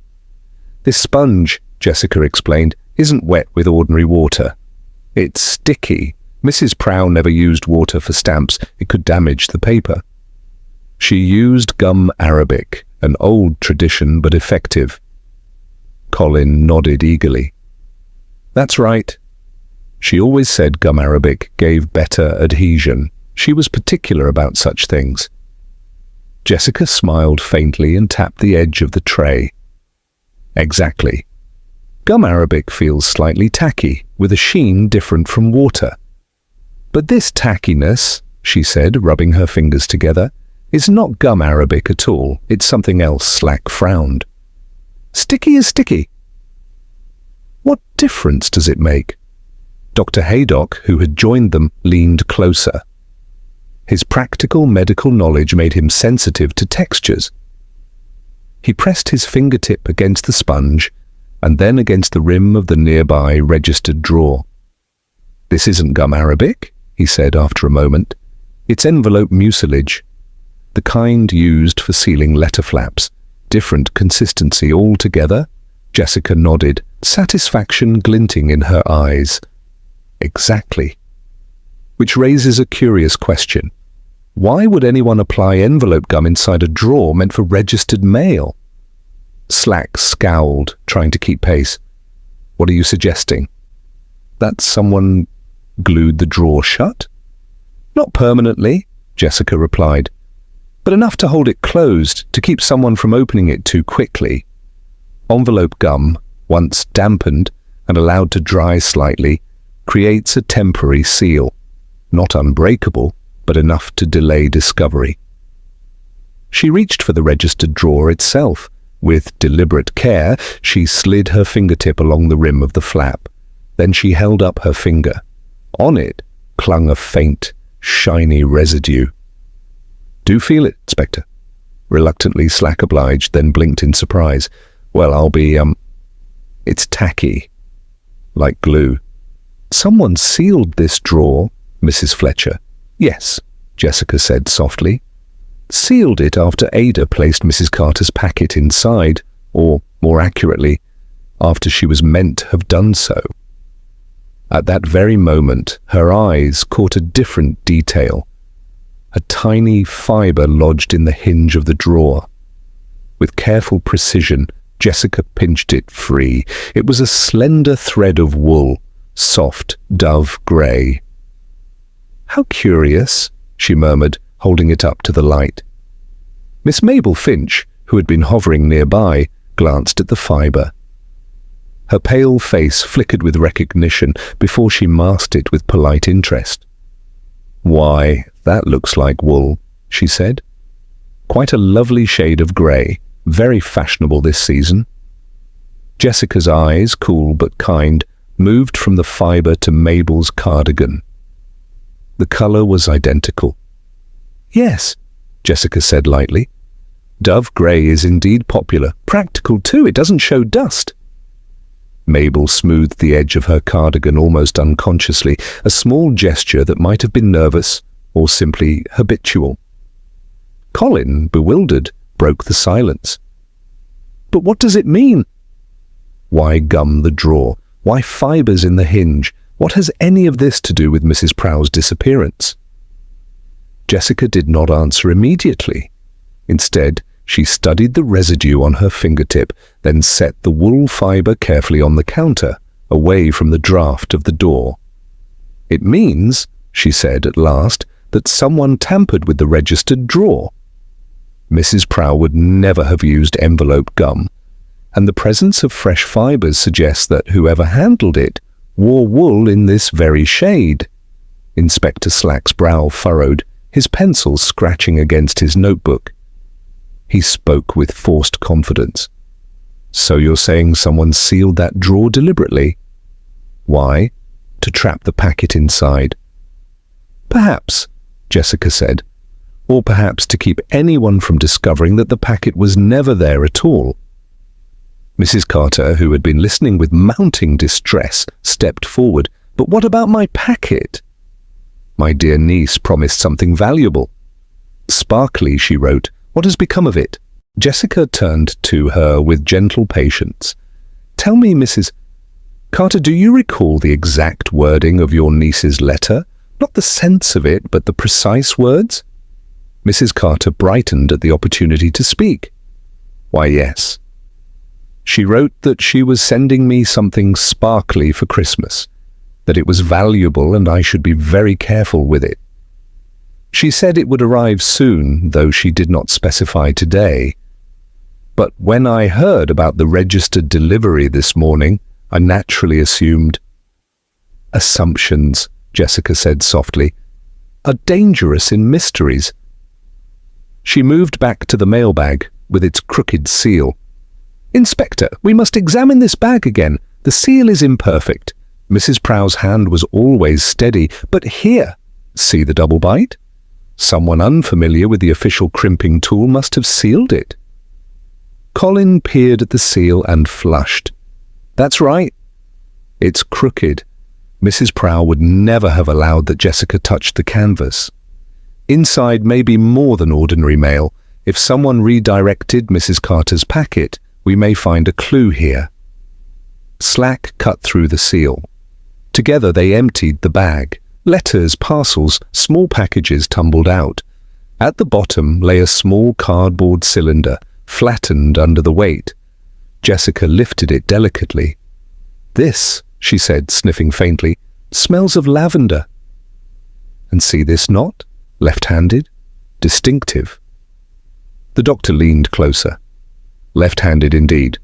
"This sponge," Jessica explained, "isn't wet with ordinary water. It's sticky. Mrs. Prow never used water for stamps. It could damage the paper." She used gum arabic, an old tradition but effective. Colin nodded eagerly. "That's right. She always said gum arabic gave better adhesion. She was particular about such things." Jessica smiled faintly and tapped the edge of the tray. "Exactly. Gum arabic feels slightly tacky, with a sheen different from water. But this tackiness," she said, rubbing her fingers together, "is not gum arabic at all. It's something else." Slack frowned. "Sticky is sticky." "What difference does it make?" Dr. Haydock, who had joined them, leaned closer. His practical medical knowledge made him sensitive to textures. He pressed his fingertip against the sponge and then against the rim of the nearby registered drawer. "This isn't gum arabic," he said after a moment. "It's envelope mucilage, the kind used for sealing letter flaps. Different consistency altogether." Jessica nodded, satisfaction glinting in her eyes. "Exactly. Which raises a curious question. Why would anyone apply envelope gum inside a drawer meant for registered mail?" Slack scowled, trying to keep pace. "What are you suggesting? That someone glued the drawer shut?" "Not permanently," Jessica replied, "but enough to hold it closed, to keep someone from opening it too quickly. Envelope gum, once dampened and allowed to dry slightly, creates a temporary seal. Not unbreakable, but enough to delay discovery." She reached for the registered drawer itself. With deliberate care, she slid her fingertip along the rim of the flap. Then she held up her finger. On it clung a faint, shiny residue. "Do feel it, Inspector?" Reluctantly, Slack obliged, then blinked in surprise. "Well, I'll be, it's tacky. Like glue." "Someone sealed this drawer, Mrs. Fletcher." "Yes," Jessica said softly. "Sealed it after Adah placed Mrs. Carter's packet inside, or, more accurately, after she was meant to have done so." At that very moment, her eyes caught a different detail. A tiny fibre lodged in the hinge of the drawer. With careful precision, Jessica pinched it free. It was a slender thread of wool, soft dove grey. "How curious," she murmured, holding it up to the light. Miss Mabel Finch, who had been hovering nearby, glanced at the fibre. Her pale face flickered with recognition before she masked it with polite interest. "Why, that looks like wool," she said. "Quite a lovely shade of grey, very fashionable this season." Jessica's eyes, cool but kind, moved from the fibre to Mabel's cardigan. The colour was identical. "Yes," Jessica said lightly. "Dove grey is indeed popular. Practical too, it doesn't show dust." Mabel smoothed the edge of her cardigan almost unconsciously, a small gesture that might have been nervous or simply habitual. Colin, bewildered, broke the silence. "But what does it mean?" "Why gum the drawer? Why fibres in the hinge? What has any of this to do with Mrs. Prow's disappearance?" Jessica did not answer immediately. Instead, she studied the residue on her fingertip, then set the wool fibre carefully on the counter, away from the draught of the door. "It means," she said at last, "that someone tampered with the registered drawer." Mrs. Prow would never have used envelope gum, and the presence of fresh fibres suggests that whoever handled it wore wool in this very shade. Inspector Slack's brow furrowed, his pencil scratching against his notebook. He spoke with forced confidence. "So you're saying someone sealed that drawer deliberately? Why? To trap the packet inside?" "Perhaps," Jessica said. "Or perhaps to keep anyone from discovering that the packet was never there at all." Mrs. Carter, who had been listening with mounting distress, stepped forward. "But what about my packet?" "My dear niece promised something valuable." "Sparkly," she wrote. "What has become of it?" Jessica turned to her with gentle patience. "Tell me, Mrs. Carter, do you recall the exact wording of your niece's letter? Not the sense of it, but the precise words?" Mrs. Carter brightened at the opportunity to speak. "Why, yes. She wrote that she was sending me something sparkly for Christmas, that it was valuable and I should be very careful with it. She said it would arrive soon, though she did not specify today. But when I heard about the registered delivery this morning, I naturally assumed—" "Assumptions," Jessica said softly, "are dangerous in mysteries." She moved back to the mailbag with its crooked seal. "Inspector, we must examine this bag again. The seal is imperfect." Mrs. Prow's hand was always steady. "But here, see the double bite? Someone unfamiliar with the official crimping tool must have sealed it." Colin peered at the seal and flushed. "That's right. It's crooked." Mrs. Prow would never have allowed that Jessica touched the canvas. Inside may be more than ordinary mail. If someone redirected Mrs. Carter's packet, we may find a clue here. Slack cut through the seal. Together they emptied the bag. Letters, parcels, small packages tumbled out. At the bottom lay a small cardboard cylinder, flattened under the weight. Jessica lifted it delicately. "This," she said, sniffing faintly, "smells of lavender." "And see this knot? Left-handed? Distinctive." The doctor leaned closer. "Left-handed indeed.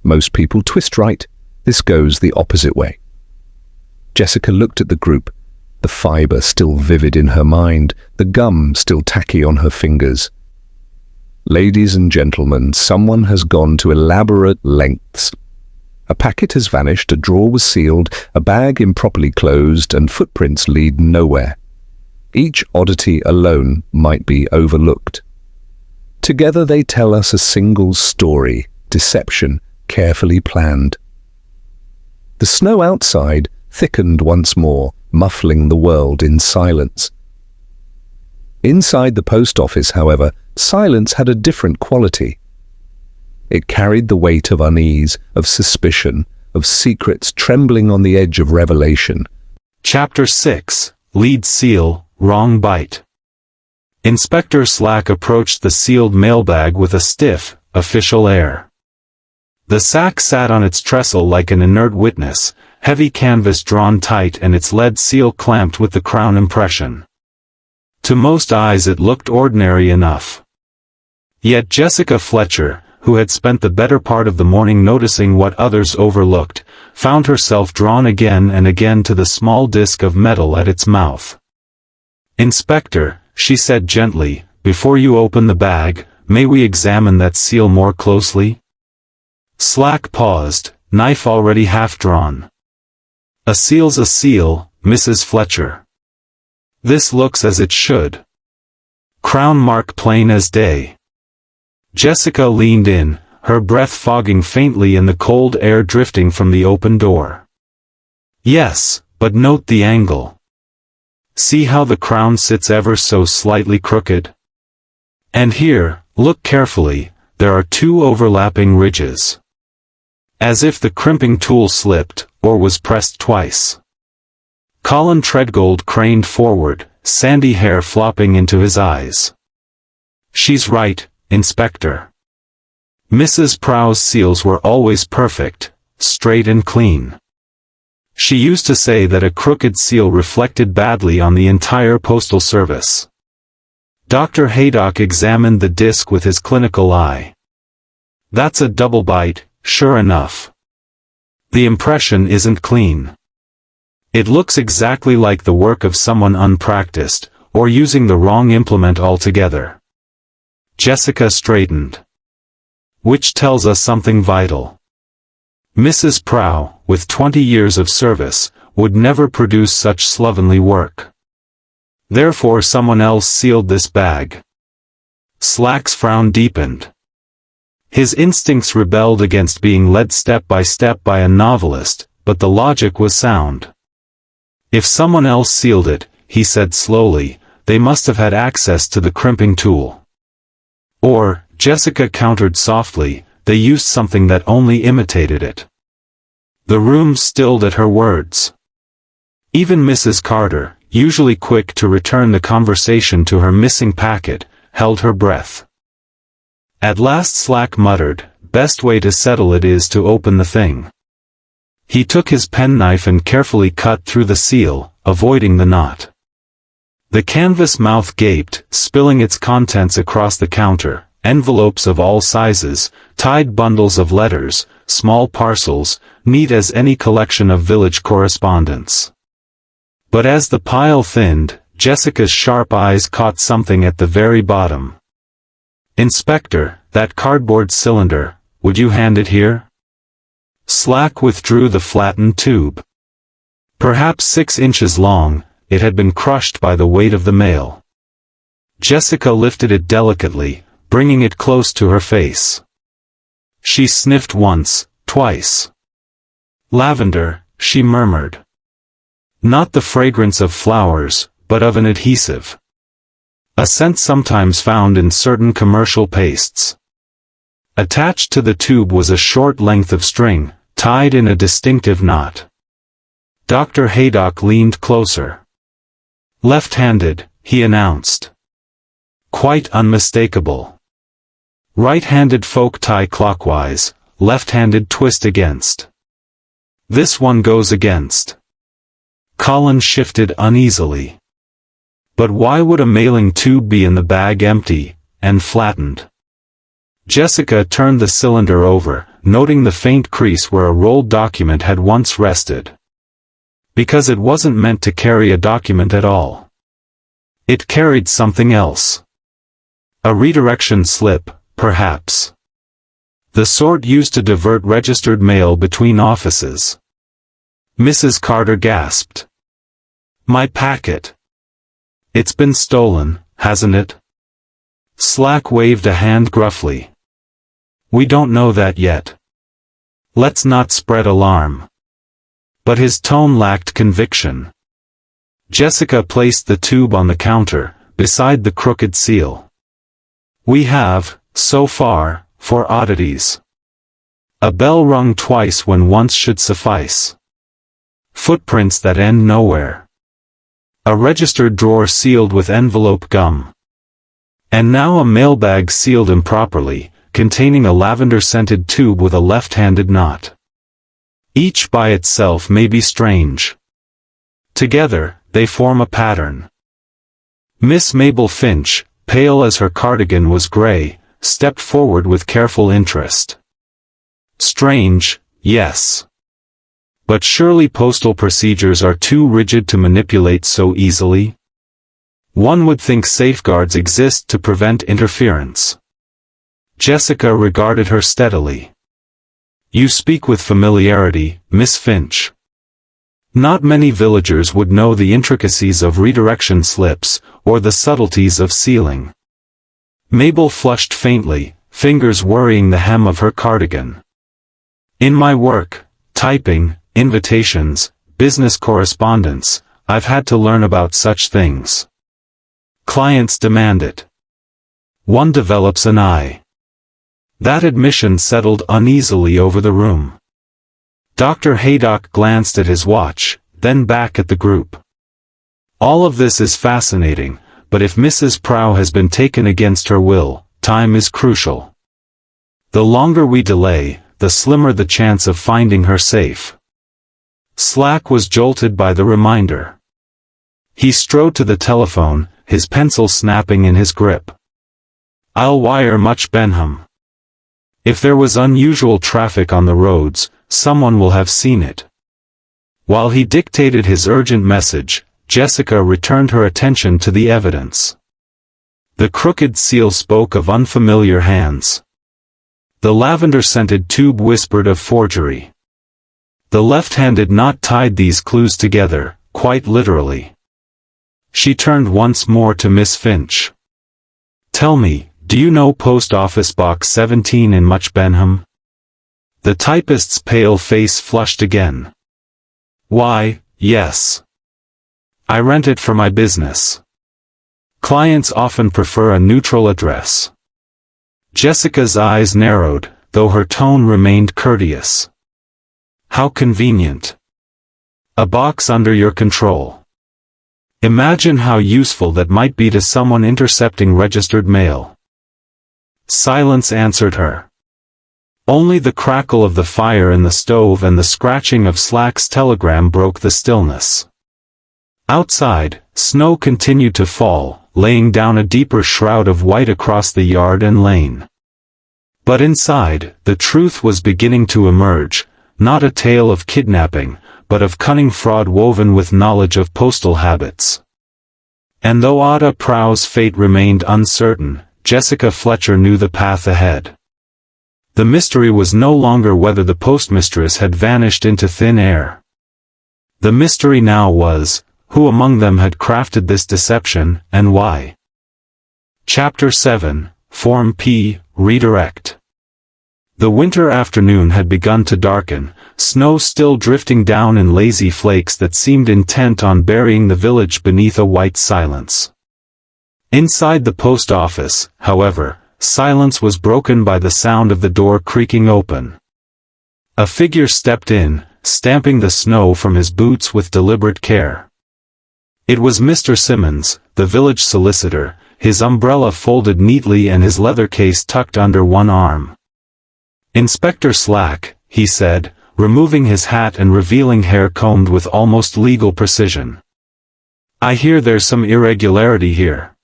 Most people twist right. This goes the opposite way." Jessica looked at the group, the fibre still vivid in her mind, the gum still tacky on her fingers. "Ladies and gentlemen, someone has gone to elaborate lengths. A packet has vanished, a drawer was sealed, a bag improperly closed, and footprints lead nowhere. Each oddity alone might be overlooked. Together they tell us a single story, deception carefully planned." The snow outside thickened once more, muffling the world in silence. Inside the post office, however, silence had a different quality. It carried the weight of unease, of suspicion, of secrets trembling on the edge of revelation. Chapter 6, Lead Seal, Wrong Bite. Inspector Slack approached the sealed mailbag with a stiff, official air. The sack sat on its trestle like an inert witness, heavy canvas drawn tight and its lead seal clamped with the crown impression. To most eyes it looked ordinary enough. Yet Jessica Fletcher, who had spent the better part of the morning noticing what others overlooked, found herself drawn again and again to the small disc of metal at its mouth. "Inspector," she said gently, "before you open the bag, may we examine that seal more closely?" Slack paused, knife already half drawn. "A seal's a seal, Mrs. Fletcher. This looks as it should. Crown mark plain as day." Jessica leaned in, her breath fogging faintly in the cold air drifting from the open door. "Yes, but note the angle. See how the crown sits ever so slightly crooked? And here, look carefully, there are two overlapping ridges. As if the crimping tool slipped, or was pressed twice." Colin Treadgold craned forward, sandy hair flopping into his eyes. "She's right, Inspector. Mrs. Prow's seals were always perfect, straight and clean. She used to say that a crooked seal reflected badly on the entire postal service. Dr. Haydock examined the disc with his clinical eye. That's a double bite, sure enough. The impression isn't clean. It looks exactly like the work of someone unpracticed, or using the wrong implement altogether. Jessica straightened. Which tells us something vital. Mrs. Prow, with 20 years of service, would never produce such slovenly work. Therefore someone else sealed this bag. Slack's frown deepened. His instincts rebelled against being led step by step by a novelist, but the logic was sound. If someone else sealed it, he said slowly, they must have had access to the crimping tool. Or, Jessica countered softly, they used something that only imitated it. The room stilled at her words. Even Mrs. Carter, usually quick to return the conversation to her missing packet, held her breath. At last Slack muttered, best way to settle it is to open the thing. He took his penknife and carefully cut through the seal, avoiding the knot. The canvas mouth gaped, spilling its contents across the counter, envelopes of all sizes, tied bundles of letters, small parcels, neat as any collection of village correspondence. But as the pile thinned, Jessica's sharp eyes caught something at the very bottom. Inspector, that cardboard cylinder, would you hand it here? Slack withdrew the flattened tube. Perhaps 6 inches long, it had been crushed by the weight of the mail. Jessica lifted it delicately, bringing it close to her face. She sniffed once, twice. Lavender, she murmured. Not the fragrance of flowers, but of an adhesive. A scent sometimes found in certain commercial pastes. Attached to the tube was a short length of string, tied in a distinctive knot. Dr. Haydock leaned closer. Left-handed, he announced. Quite unmistakable. Right-handed folk tie clockwise, left-handed twist against. This one goes against. Colin shifted uneasily. But why would a mailing tube be in the bag empty, and flattened? Jessica turned the cylinder over, noting the faint crease where a rolled document had once rested. Because it wasn't meant to carry a document at all. It carried something else. A redirection slip, perhaps. The sort used to divert registered mail between offices. Mrs. Carter gasped. My packet. It's been stolen, hasn't it? Slack waved a hand gruffly. We don't know that yet. Let's not spread alarm. But his tone lacked conviction. Jessica placed the tube on the counter, beside the crooked seal. We have, so far, 4 oddities. A bell rung twice when once should suffice. Footprints that end nowhere. A registered drawer sealed with envelope gum. And now a mailbag sealed improperly, containing a lavender-scented tube with a left-handed knot. Each by itself may be strange. Together, they form a pattern. Miss Mabel Finch, pale as her cardigan was gray, stepped forward with careful interest. Strange, yes. But surely postal procedures are too rigid to manipulate so easily? One would think safeguards exist to prevent interference. Jessica regarded her steadily. You speak with familiarity, Miss Finch. Not many villagers would know the intricacies of redirection slips, or the subtleties of sealing. Mabel flushed faintly, fingers worrying the hem of her cardigan. In my work, typing, invitations, business correspondence, I've had to learn about such things. Clients demand it. One develops an eye. That admission settled uneasily over the room. Dr. Haydock glanced at his watch, then back at the group. All of this is fascinating, but if Mrs. Prow has been taken against her will, time is crucial. The longer we delay, the slimmer the chance of finding her safe. Slack was jolted by the reminder. He strode to the telephone, his pencil snapping in his grip. "I'll wire Much Benham. If there was unusual traffic on the roads, someone will have seen it." While he dictated his urgent message, Jessica returned her attention to the evidence. The crooked seal spoke of unfamiliar hands. The lavender-scented tube whispered of forgery. The left-handed knot tied these clues together, quite literally. She turned once more to Miss Finch. "Tell me, do you know Post Office Box 17 in Much Benham?" The typist's pale face flushed again. "Why, yes. I rent it for my business. Clients often prefer a neutral address." Jessica's eyes narrowed, though her tone remained courteous. "How convenient. A box under your control. Imagine how useful that might be to someone intercepting registered mail." Silence answered her. Only the crackle of the fire in the stove and the scratching of Slack's telegram broke the stillness. Outside, snow continued to fall, laying down a deeper shroud of white across the yard and lane. But inside, the truth was beginning to emerge, not a tale of kidnapping, but of cunning fraud woven with knowledge of postal habits. And though Adah Prow's fate remained uncertain, Jessica Fletcher knew the path ahead. The mystery was no longer whether the postmistress had vanished into thin air. The mystery now was, who among them had crafted this deception, and why? Chapter 7, Form P, Redirect. The winter afternoon had begun to darken, snow still drifting down in lazy flakes that seemed intent on burying the village beneath a white silence. Inside the post office, however, silence was broken by the sound of the door creaking open. A figure stepped in, stamping the snow from his boots with deliberate care. It was Mr. Simmons, the village solicitor, his umbrella folded neatly and his leather case tucked under one arm. "Inspector Slack," he said, removing his hat and revealing hair combed with almost legal precision. "I hear there's some irregularity here.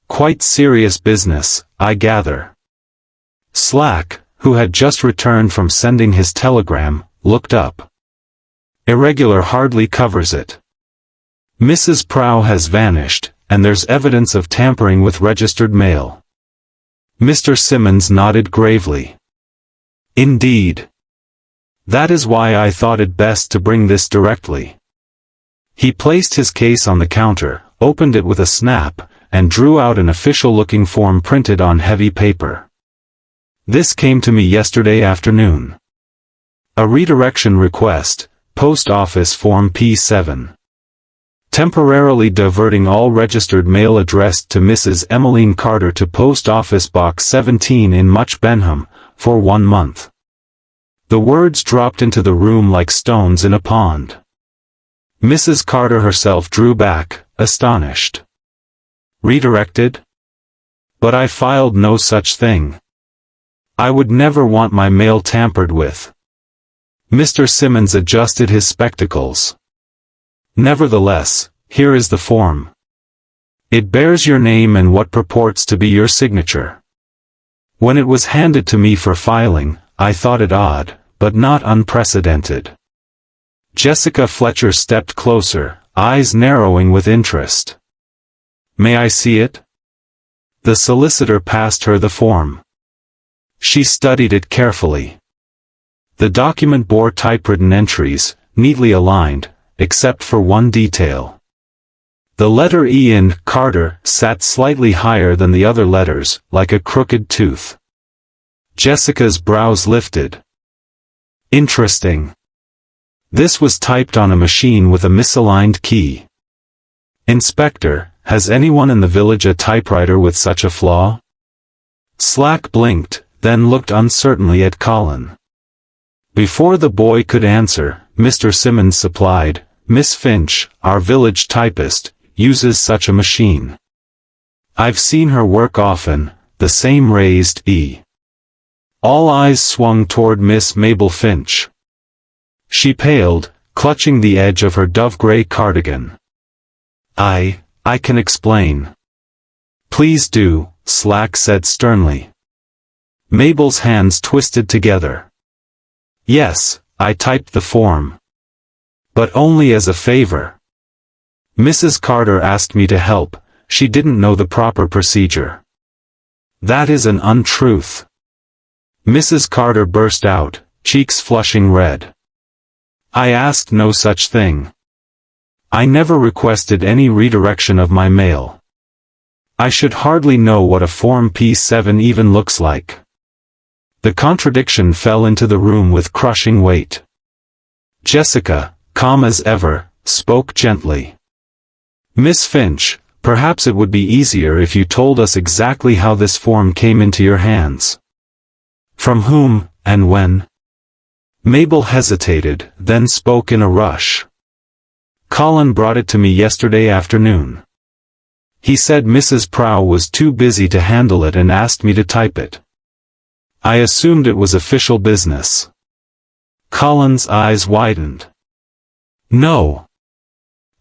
Quite serious business, I gather." Slack, who had just returned from sending his telegram, looked up. "Irregular hardly covers it. Mrs. Prow has vanished, and there's evidence of tampering with registered mail." Mr. Simmons nodded gravely. "Indeed. That is why I thought it best to bring this directly." He placed his case on the counter, opened it with a snap, and drew out an official-looking form printed on heavy paper. "This came to me yesterday afternoon. A redirection request, Post Office Form P7. Temporarily diverting all registered mail addressed to Mrs. Emmeline Carter to Post Office Box 17 in Much Benham, for 1 month." The words dropped into the room like stones in a pond. Mrs. Carter herself drew back, astonished. "Redirected? But I filed no such thing. I would never want my mail tampered with." Mr. Simmons adjusted his spectacles. "Nevertheless, here is the form. It bears your name and what purports to be your signature. When it was handed to me for filing, I thought it odd, but not unprecedented." Jessica Fletcher stepped closer, eyes narrowing with interest. "May I see it?" The solicitor passed her the form. She studied it carefully. The document bore typewritten entries, neatly aligned, except for one detail. The letter E in Carter sat slightly higher than the other letters, like a crooked tooth. Jessica's brows lifted. "Interesting. This was typed on a machine with a misaligned key. Inspector, has anyone in the village a typewriter with such a flaw?" Slack blinked, then looked uncertainly at Colin. Before the boy could answer, Mr. Simmons supplied, "Miss Finch, our village typist, uses such a machine. I've seen her work often, the same raised E." All eyes swung toward Miss Mabel Finch. She paled, clutching the edge of her dove-gray cardigan. I can explain." "Please do," Slack said sternly. Mabel's hands twisted together. "Yes, I typed the form. But only as a favor. Mrs. Carter asked me to help, she didn't know the proper procedure." "That is an untruth." Mrs. Carter burst out, cheeks flushing red. "I asked no such thing. I never requested any redirection of my mail. I should hardly know what a Form P7 even looks like." The contradiction fell into the room with crushing weight. Jessica, calm as ever, spoke gently. "Miss Finch, perhaps it would be easier if you told us exactly how this form came into your hands. From whom, and when?" Mabel hesitated, then spoke in a rush. "Colin brought it to me yesterday afternoon. He said Mrs. Prow was too busy to handle it and asked me to type it. I assumed it was official business." Colin's eyes widened. "No.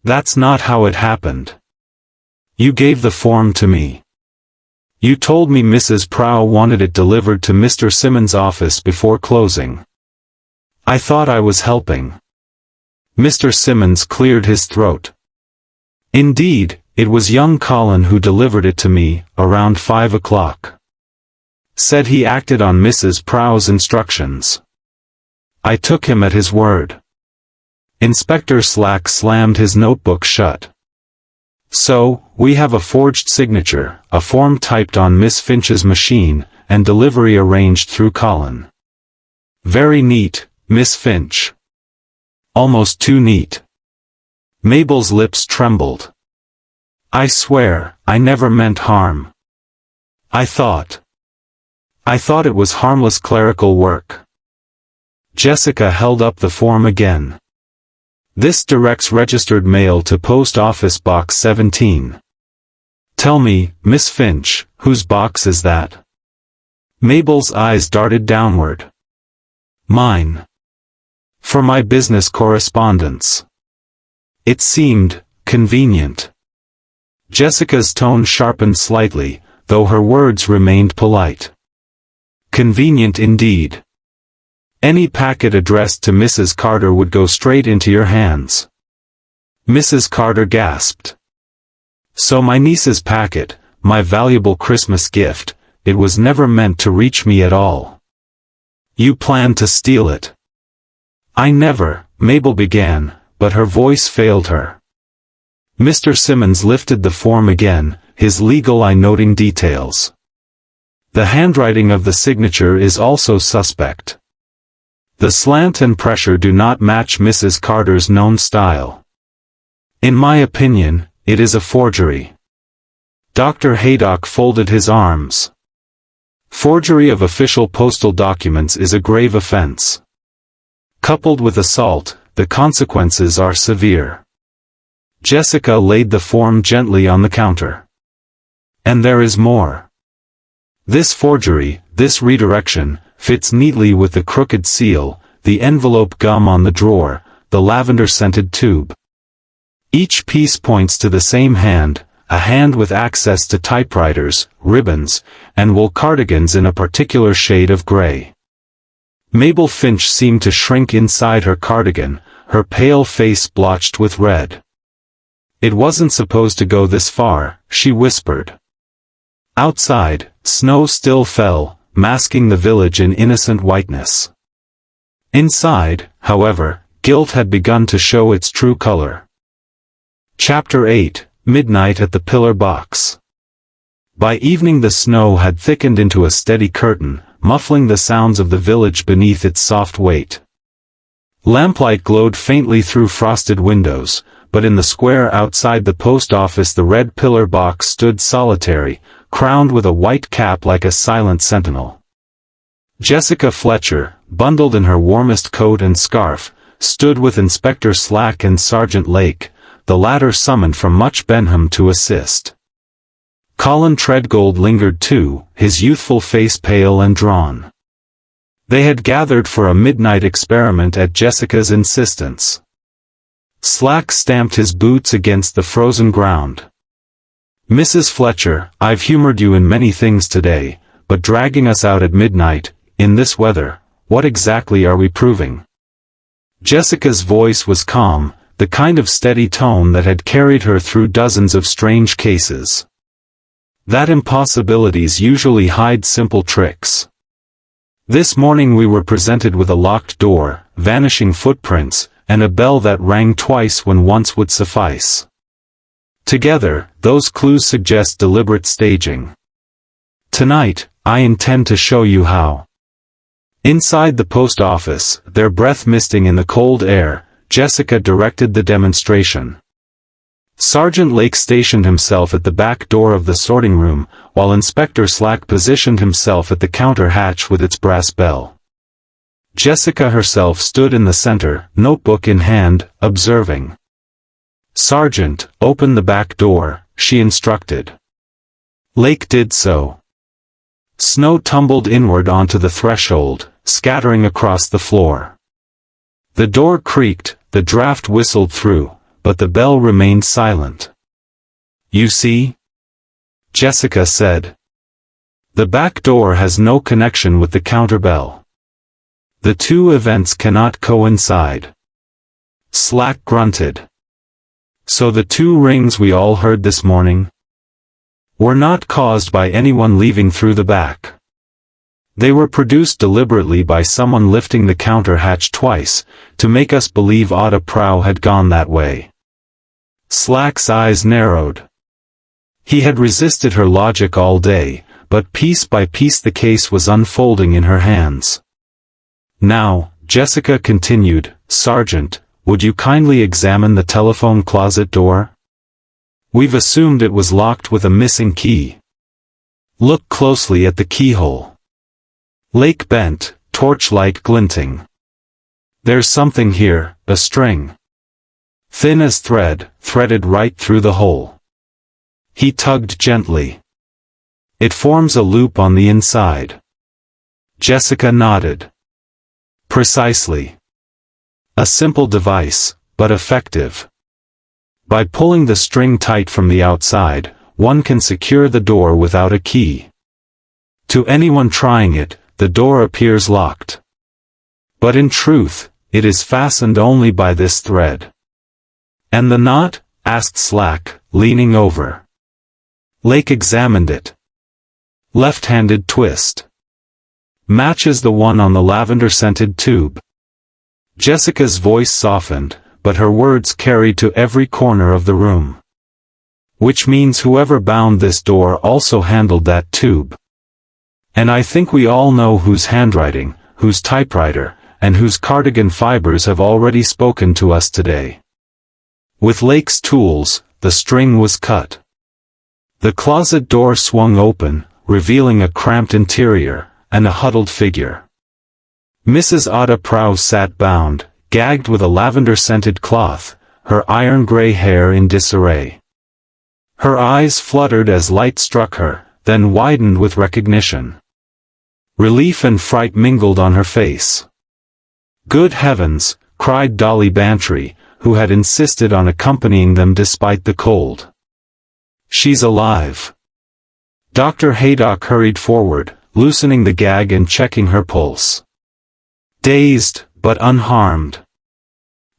That's not how it happened. You gave the form to me. You told me Mrs. Prow wanted it delivered to Mr. Simmons' office before closing. I thought I was helping." Mr. Simmons cleared his throat. "Indeed, it was young Colin who delivered it to me, around 5 o'clock. Said he acted on Mrs. Prow's instructions. I took him at his word." Inspector Slack slammed his notebook shut. "So, we have a forged signature, a form typed on Miss Finch's machine, and delivery arranged through Colin. Very neat, Miss Finch. Almost too neat." Mabel's lips trembled. "I swear, I never meant harm. I thought it was harmless clerical work." Jessica held up the form again. "This directs registered mail to Post Office Box 17. Tell me, Miss Finch, whose box is that?" Mabel's eyes darted downward. "Mine. For my business correspondence. It seemed convenient." Jessica's tone sharpened slightly, though her words remained polite. "Convenient indeed. Any packet addressed to Mrs. Carter would go straight into your hands." Mrs. Carter gasped. "So my niece's packet, my valuable Christmas gift, it was never meant to reach me at all. You planned to steal it." "I never," Mabel began, but her voice failed her. Mr. Simmons lifted the form again, his legal eye noting details. "The handwriting of the signature is also suspect. The slant and pressure do not match Mrs. Carter's known style. In my opinion, it is a forgery." Dr. Haydock folded his arms. "Forgery of official postal documents is a grave offense. Coupled with assault, the consequences are severe." Jessica laid the form gently on the counter. "And there is more. This forgery, this redirection, fits neatly with the crooked seal, the envelope gum on the drawer, the lavender-scented tube. Each piece points to the same hand, a hand with access to typewriters, ribbons, and wool cardigans in a particular shade of gray." Mabel Finch seemed to shrink inside her cardigan, her pale face blotched with red. "It wasn't supposed to go this far," she whispered. Outside, snow still fell, masking the village in innocent whiteness. Inside, however, guilt had begun to show its true color. Chapter 8, Midnight at the Pillar Box. By evening the snow had thickened into a steady curtain, muffling the sounds of the village beneath its soft weight. Lamplight glowed faintly through frosted windows, but in the square outside the post office the red pillar box stood solitary, crowned with a white cap like a silent sentinel. Jessica Fletcher, bundled in her warmest coat and scarf, stood with Inspector Slack and Sergeant Lake, the latter summoned from Much Benham to assist. Colin Treadgold lingered too, his youthful face pale and drawn. They had gathered for a midnight experiment at Jessica's insistence. Slack stamped his boots against the frozen ground. "Mrs. Fletcher, I've humored you in many things today, but dragging us out at midnight, in this weather, what exactly are we proving?" Jessica's voice was calm, the kind of steady tone that had carried her through dozens of strange cases. That impossibilities usually hide simple tricks. This morning we were presented with a locked door, vanishing footprints, and a bell that rang twice when once would suffice. Together, those clues suggest deliberate staging. Tonight, I intend to show you how. Inside the post office, their breath misting in the cold air, Jessica directed the demonstration. Sergeant Lake stationed himself at the back door of the sorting room, while Inspector Slack positioned himself at the counter hatch with its brass bell. Jessica herself stood in the center, notebook in hand, observing. "Sergeant, open the back door," she instructed. Lake did so. Snow tumbled inward onto the threshold, scattering across the floor. The door creaked, the draft whistled through, but the bell remained silent. "You see?" Jessica said. "The back door has no connection with the counterbell. The two events cannot coincide." Slack grunted. "So the two rings we all heard this morning were not caused by anyone leaving through the back. They were produced deliberately by someone lifting the counter hatch twice, to make us believe Adah Prow had gone that way." Slack's eyes narrowed. He had resisted her logic all day, but piece by piece the case was unfolding in her hands. "Now," Jessica continued, "Sergeant, would you kindly examine the telephone closet door? We've assumed it was locked with a missing key. Look closely at the keyhole." Lake bent, torchlight glinting. "There's something here, a string. Thin as thread, threaded right through the hole." He tugged gently. "It forms a loop on the inside." Jessica nodded. "Precisely. A simple device, but effective. By pulling the string tight from the outside, one can secure the door without a key. To anyone trying it, the door appears locked. But in truth, it is fastened only by this thread." "And the knot?" asked Slack, leaning over. Lake examined it. "Left-handed twist. Matches the one on the lavender-scented tube." Jessica's voice softened, but her words carried to every corner of the room. "Which means whoever bound this door also handled that tube. And I think we all know whose handwriting, whose typewriter, and whose cardigan fibers have already spoken to us today." With Lake's tools, the string was cut. The closet door swung open, revealing a cramped interior, and a huddled figure. Mrs. Adah Prow sat bound, gagged with a lavender-scented cloth, her iron-gray hair in disarray. Her eyes fluttered as light struck her, then widened with recognition. Relief and fright mingled on her face. "Good heavens!" cried Dolly Bantry, who had insisted on accompanying them despite the cold. "She's alive." Dr. Haydock hurried forward, loosening the gag and checking her pulse. "Dazed, but unharmed.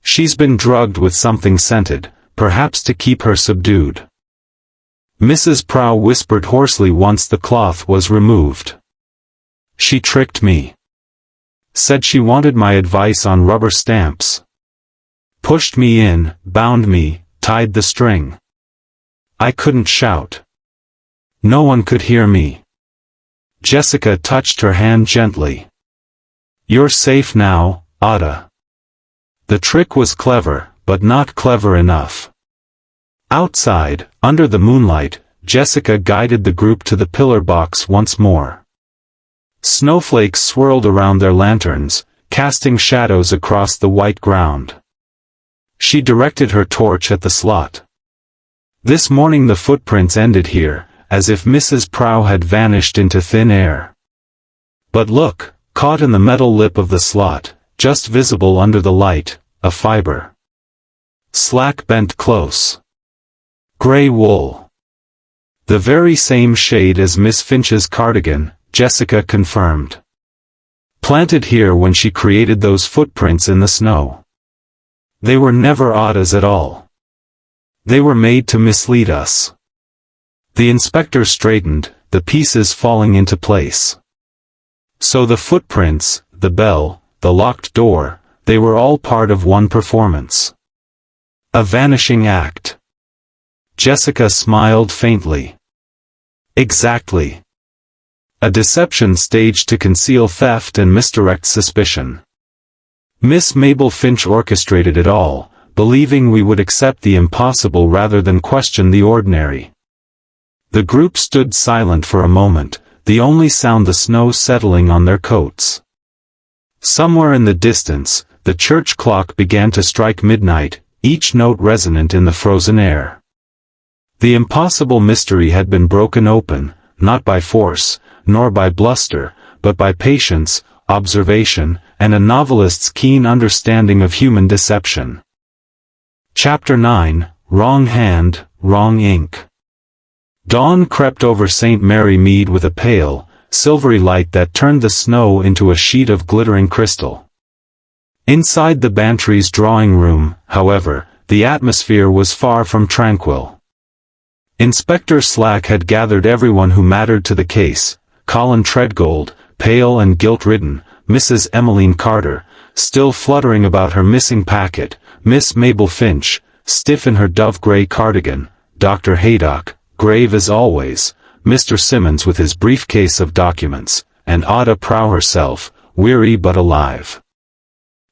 She's been drugged with something scented, perhaps to keep her subdued." Mrs. Prow whispered hoarsely once the cloth was removed. "She tricked me. Said she wanted my advice on rubber stamps. Pushed me in, bound me, tied the string. I couldn't shout. No one could hear me." Jessica touched her hand gently. "You're safe now, Adah." The trick was clever, but not clever enough. Outside, under the moonlight, Jessica guided the group to the pillar box once more. Snowflakes swirled around their lanterns, casting shadows across the white ground. She directed her torch at the slot. This morning the footprints ended here, as if Mrs. Prow had vanished into thin air. But look, caught in the metal lip of the slot, just visible under the light, a fiber. Slack bent close. Grey wool. The very same shade as Miss Finch's cardigan, Jessica confirmed. Planted here when she created those footprints in the snow. They were never Adah's at all. They were made to mislead us. The inspector straightened, the pieces falling into place. So the footprints, the bell, the locked door, they were all part of one performance. A vanishing act. Jessica smiled faintly. Exactly. A deception staged to conceal theft and misdirect suspicion. Miss Mabel Finch orchestrated it all, believing we would accept the impossible rather than question the ordinary. The group stood silent for a moment, the only sound the snow settling on their coats. Somewhere in the distance, the church clock began to strike midnight, each note resonant in the frozen air. The impossible mystery had been broken open, not by force, nor by bluster, but by patience, observation, and a novelist's keen understanding of human deception. Chapter 9, Wrong Hand, Wrong Ink. Dawn crept over St. Mary Mead with a pale, silvery light that turned the snow into a sheet of glittering crystal. Inside the Bantry's drawing room, however, the atmosphere was far from tranquil. Inspector Slack had gathered everyone who mattered to the case: Colin Treadgold, pale and guilt-ridden, Mrs. Emmeline Carter, still fluttering about her missing packet, Miss Mabel Finch, stiff in her dove-grey cardigan, Dr. Haydock, grave as always, Mr. Simmons with his briefcase of documents, and Adah Prow herself, weary but alive.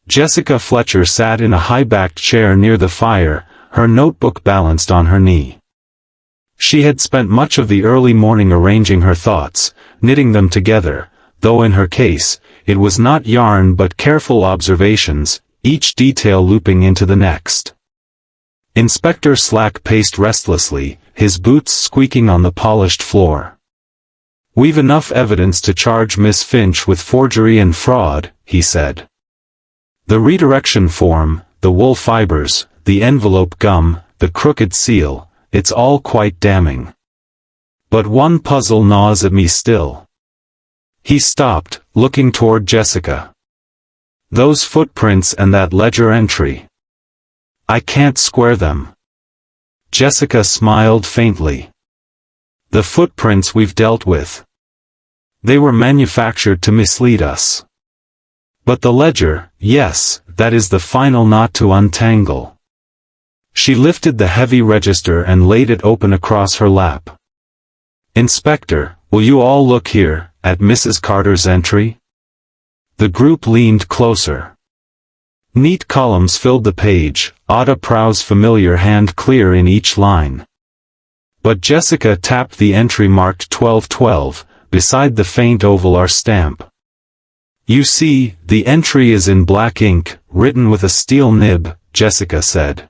Jessica Fletcher sat in a high-backed chair near the fire, her notebook balanced on her knee. She had spent much of the early morning arranging her thoughts, knitting them together, though in her case, it was not yarn but careful observations, each detail looping into the next. Inspector Slack paced restlessly, his boots squeaking on the polished floor. "We've enough evidence to charge Miss Finch with forgery and fraud," he said. "The redirection form, the wool fibers, the envelope gum, the crooked seal, it's all quite damning. But one puzzle gnaws at me still." He stopped, looking toward Jessica. "Those footprints and that ledger entry. I can't square them." Jessica smiled faintly. "The footprints we've dealt with. They were manufactured to mislead us. But the ledger, yes, that is the final knot to untangle." She lifted the heavy register and laid it open across her lap. "Inspector, will you all look here, at Mrs. Carter's entry?" The group leaned closer. Neat columns filled the page, Adah Prow's familiar hand clear in each line. But Jessica tapped the entry marked 1212, beside the faint oval R stamp. "You see, the entry is in black ink, written with a steel nib," Jessica said.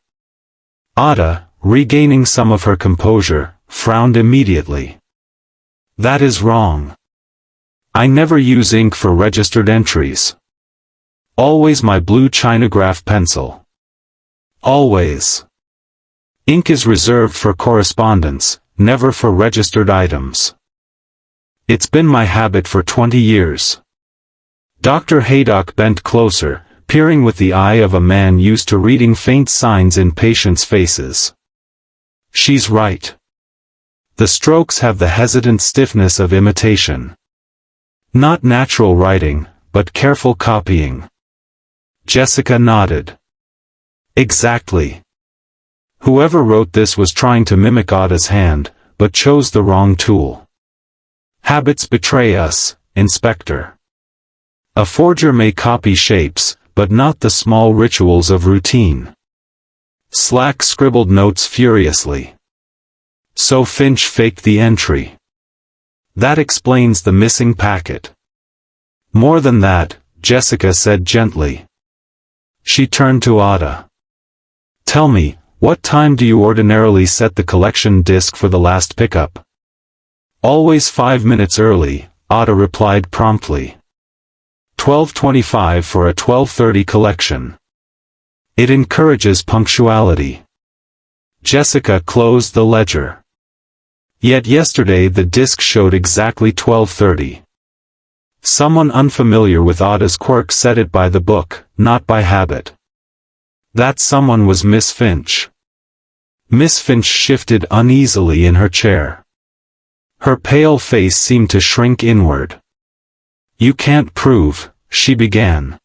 Adah, regaining some of her composure, frowned immediately. "That is wrong. I never use ink for registered entries. Always my blue chinograph pencil. Always. Ink is reserved for correspondence, never for registered items. It's been my habit for 20 years. Dr. Haydock bent closer, peering with the eye of a man used to reading faint signs in patients' faces. "She's right. The strokes have the hesitant stiffness of imitation. Not natural writing, but careful copying." Jessica nodded. "Exactly. Whoever wrote this was trying to mimic Adah's hand, but chose the wrong tool. Habits betray us, Inspector. A forger may copy shapes, but not the small rituals of routine." Slack scribbled notes furiously. "So Finch faked the entry. That explains the missing packet." "More than that," Jessica said gently. She turned to Adah. "Tell me, what time do you ordinarily set the collection disc for the last pickup?" "Always 5 minutes early," Adah replied promptly. 12:25 for a 12:30 collection." It encourages punctuality. Jessica closed the ledger. Yet yesterday the disk showed exactly 12:30. Someone unfamiliar with Adah's quirk set it by the book, not by habit. That someone was Miss Finch. Miss Finch shifted uneasily in her chair. Her pale face seemed to shrink inward. "You can't prove," she began.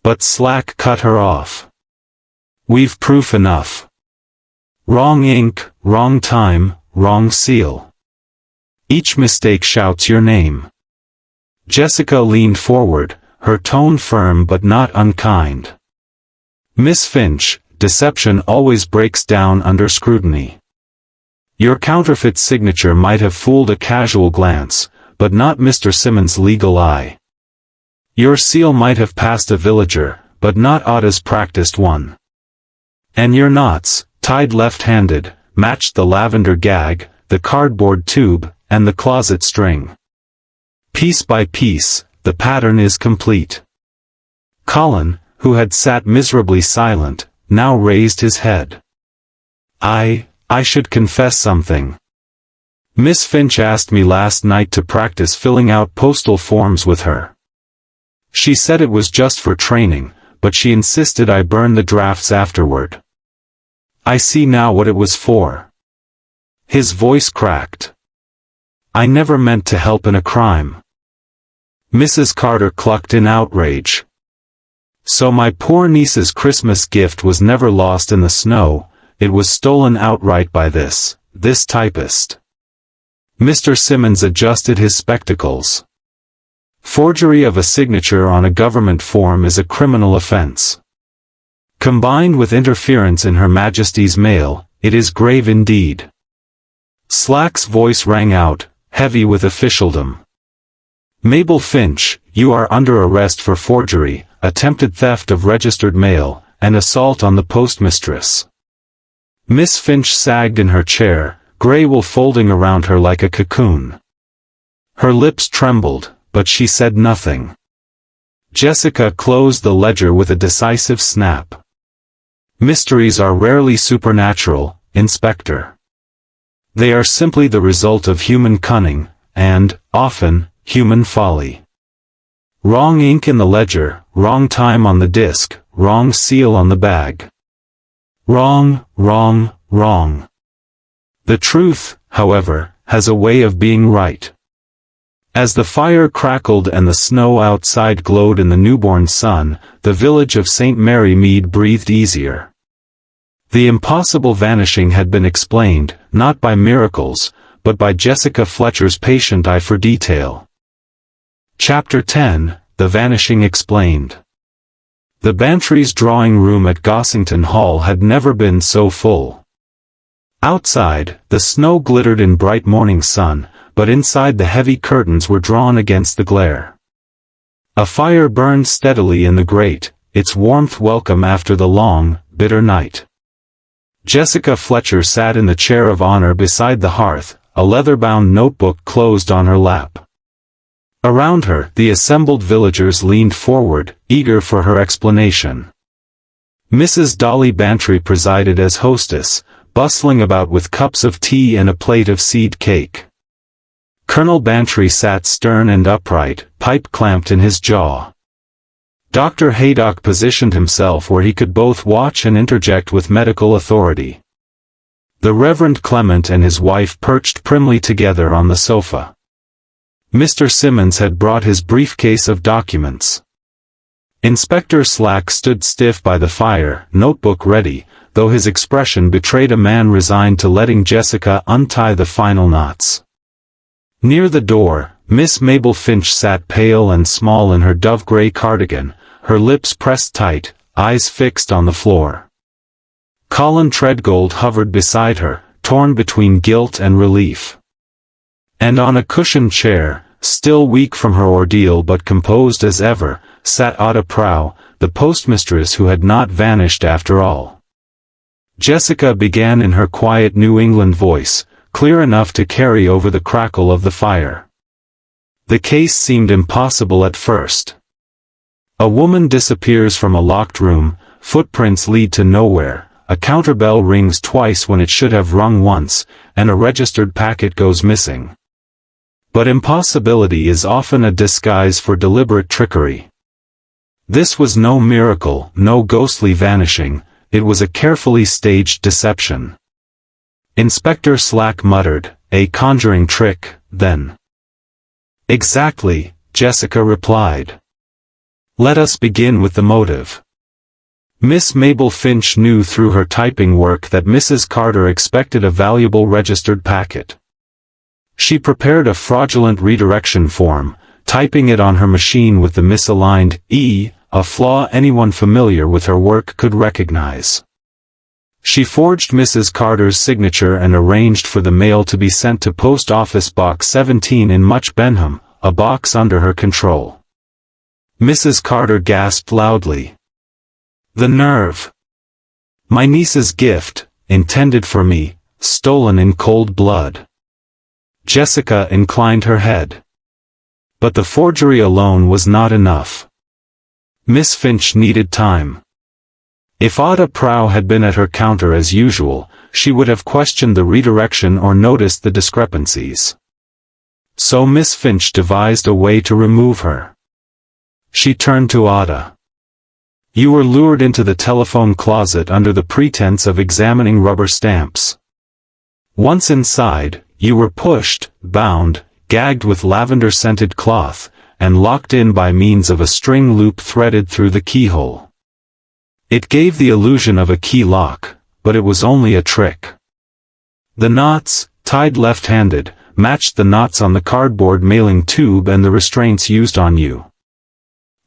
But Slack cut her off. "We've proof enough. Wrong ink, wrong time, wrong seal. Each mistake shouts your name." Jessica leaned forward, her tone firm but not unkind. "Miss Finch, deception always breaks down under scrutiny. Your counterfeit signature might have fooled a casual glance, but not Mr. Simmons' legal eye. Your seal might have passed a villager, but not Adah's practiced one. And your knots, tied left-handed, matched the lavender gag, the cardboard tube, and the closet string. Piece by piece, the pattern is complete." Colin, who had sat miserably silent, now raised his head. I should confess something. Miss Finch asked me last night to practice filling out postal forms with her. She said it was just for training, but she insisted I burn the drafts afterward. I see now what it was for." His voice cracked. "I never meant to help in a crime." Mrs. Carter clucked in outrage. "So my poor niece's Christmas gift was never lost in the snow, it was stolen outright by this typist." Mr. Simmons adjusted his spectacles. "Forgery of a signature on a government form is a criminal offense. Combined with interference in Her Majesty's mail, it is grave indeed." Slack's voice rang out, heavy with officialdom. "Mabel Finch, you are under arrest for forgery, attempted theft of registered mail, and assault on the postmistress." Miss Finch sagged in her chair, grey wool folding around her like a cocoon. Her lips trembled, but she said nothing. Jessica closed the ledger with a decisive snap. "Mysteries are rarely supernatural, Inspector. They are simply the result of human cunning, and, often, human folly. Wrong ink in the ledger, wrong time on the disk, wrong seal on the bag. Wrong, wrong, wrong. The truth, however, has a way of being right." As the fire crackled and the snow outside glowed in the newborn sun, the village of St. Mary Mead breathed easier. The impossible vanishing had been explained, not by miracles, but by Jessica Fletcher's patient eye for detail. Chapter 10, The Vanishing Explained. The Bantry's drawing room at Gossington Hall had never been so full. Outside, the snow glittered in bright morning sun, but inside the heavy curtains were drawn against the glare. A fire burned steadily in the grate, its warmth welcome after the long, bitter night. Jessica Fletcher sat in the chair of honor beside the hearth, a leather-bound notebook closed on her lap. Around her, the assembled villagers leaned forward, eager for her explanation. Mrs. Dolly Bantry presided as hostess, bustling about with cups of tea and a plate of seed cake. Colonel Bantry sat stern and upright, pipe clamped in his jaw. Dr. Haydock positioned himself where he could both watch and interject with medical authority. The Reverend Clement and his wife perched primly together on the sofa. Mr. Simmons had brought his briefcase of documents. Inspector Slack stood stiff by the fire, notebook ready, though his expression betrayed a man resigned to letting Jessica untie the final knots. Near the door, Miss Mabel Finch sat pale and small in her dove-gray cardigan, her lips pressed tight, eyes fixed on the floor. Colin Treadgold hovered beside her, torn between guilt and relief. And on a cushioned chair, still weak from her ordeal but composed as ever, sat Adah Prow, the postmistress who had not vanished after all. Jessica began in her quiet New England voice, clear enough to carry over the crackle of the fire. The case seemed impossible at first. A woman disappears from a locked room, footprints lead to nowhere, a counterbell rings twice when it should have rung once, and a registered packet goes missing. But impossibility is often a disguise for deliberate trickery. This was no miracle, no ghostly vanishing, it was a carefully staged deception. Inspector Slack muttered, "A conjuring trick, then." "Exactly," Jessica replied. "Let us begin with the motive." Miss Mabel Finch knew through her typing work that Mrs. Carter expected a valuable registered packet. She prepared a fraudulent redirection form, typing it on her machine with the misaligned E, a flaw anyone familiar with her work could recognize. She forged Mrs. Carter's signature and arranged for the mail to be sent to Post Office Box 17 in Much Benham, a box under her control. Mrs. Carter gasped loudly. "The nerve! My niece's gift, intended for me, stolen in cold blood." Jessica inclined her head. But the forgery alone was not enough. Miss Finch needed time. If Adah Prow had been at her counter as usual, she would have questioned the redirection or noticed the discrepancies. So Miss Finch devised a way to remove her. She turned to Adah. "You were lured into the telephone closet under the pretense of examining rubber stamps. Once inside, you were pushed, bound, gagged with lavender-scented cloth, and locked in by means of a string loop threaded through the keyhole. It gave the illusion of a key lock, but it was only a trick. The knots, tied left-handed, matched the knots on the cardboard mailing tube and the restraints used on you."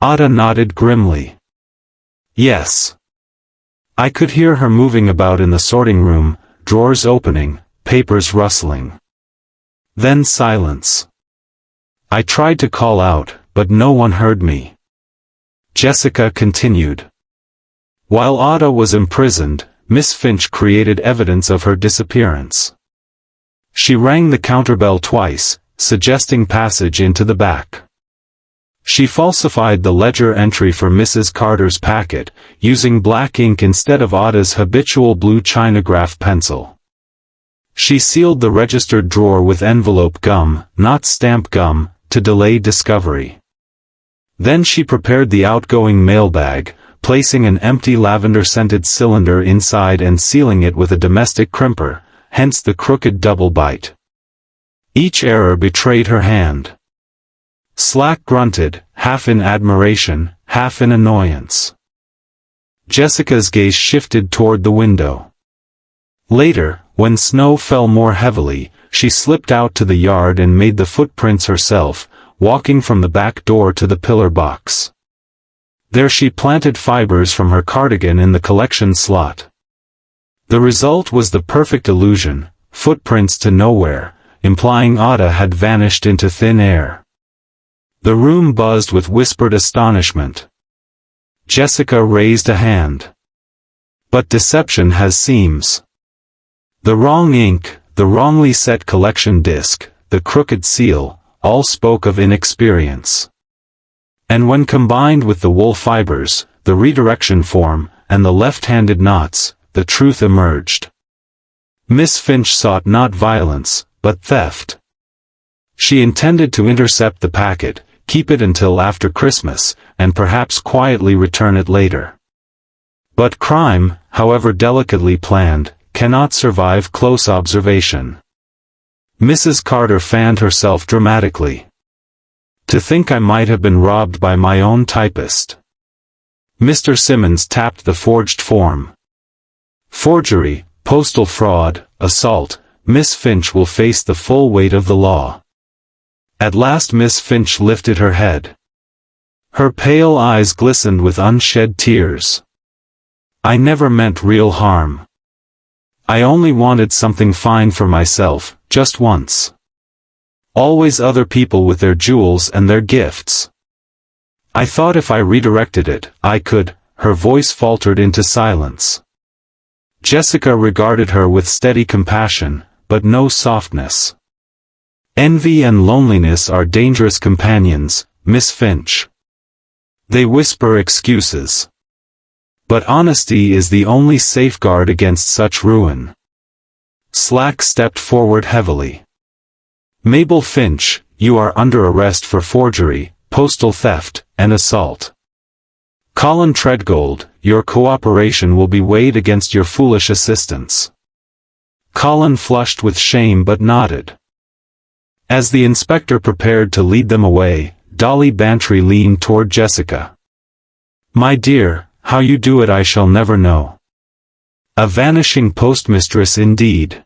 Adah nodded grimly. "Yes." I could hear her moving about in the sorting room, drawers opening, papers rustling. Then silence. I tried to call out, but no one heard me. Jessica continued. While Adah was imprisoned, Miss Finch created evidence of her disappearance. She rang the counterbell twice, suggesting passage into the back. She falsified the ledger entry for Mrs. Carter's packet, using black ink instead of Adah's habitual blue chinograph pencil. She sealed the registered drawer with envelope gum, not stamp gum, to delay discovery. Then she prepared the outgoing mailbag, placing an empty lavender-scented cylinder inside and sealing it with a domestic crimper, hence the crooked double bite. Each error betrayed her hand. Slack grunted, half in admiration, half in annoyance. Jessica's gaze shifted toward the window. Later, when snow fell more heavily, she slipped out to the yard and made the footprints herself, walking from the back door to the pillar box. There she planted fibers from her cardigan in the collection slot. The result was the perfect illusion, footprints to nowhere, implying Adah had vanished into thin air. The room buzzed with whispered astonishment. Jessica raised a hand. But deception has seams. The wrong ink, the wrongly set collection disc, the crooked seal, all spoke of inexperience. And when combined with the wool fibers, the redirection form, and the left-handed knots, the truth emerged. Miss Finch sought not violence, but theft. She intended to intercept the packet, keep it until after Christmas, and perhaps quietly return it later. But crime, however delicately planned, cannot survive close observation. Mrs. Carter fanned herself dramatically. To think I might have been robbed by my own typist. Mr. Simmons tapped the forged form. Forgery, postal fraud, assault, Miss Finch will face the full weight of the law. At last Miss Finch lifted her head. Her pale eyes glistened with unshed tears. I never meant real harm. I only wanted something fine for myself, just once. Always other people with their jewels and their gifts. I thought if I redirected it, I could. Her voice faltered into silence. Jessica regarded her with steady compassion, but no softness. Envy and loneliness are dangerous companions, Miss Finch. They whisper excuses. But honesty is the only safeguard against such ruin. Slack stepped forward heavily. Mabel Finch, you are under arrest for forgery, postal theft, and assault. Colin Treadgold, your cooperation will be weighed against your foolish assistance. Colin flushed with shame but nodded. As the inspector prepared to lead them away, Dolly Bantry leaned toward Jessica. My dear, how you do it I shall never know. A vanishing postmistress indeed.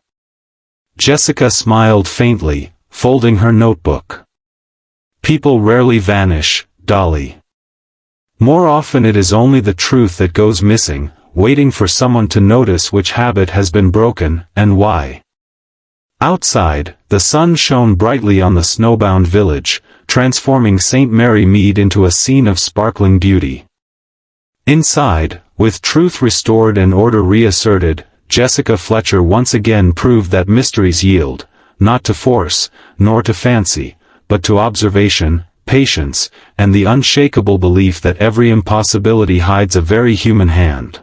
Jessica smiled faintly, folding her notebook. People rarely vanish, Dolly. More often it is only the truth that goes missing, waiting for someone to notice which habit has been broken, and why. Outside, the sun shone brightly on the snowbound village, transforming St. Mary Mead into a scene of sparkling beauty. Inside, with truth restored and order reasserted, Jessica Fletcher once again proved that mysteries yield, not to force, nor to fancy, but to observation, patience, and the unshakable belief that every impossibility hides a very human hand.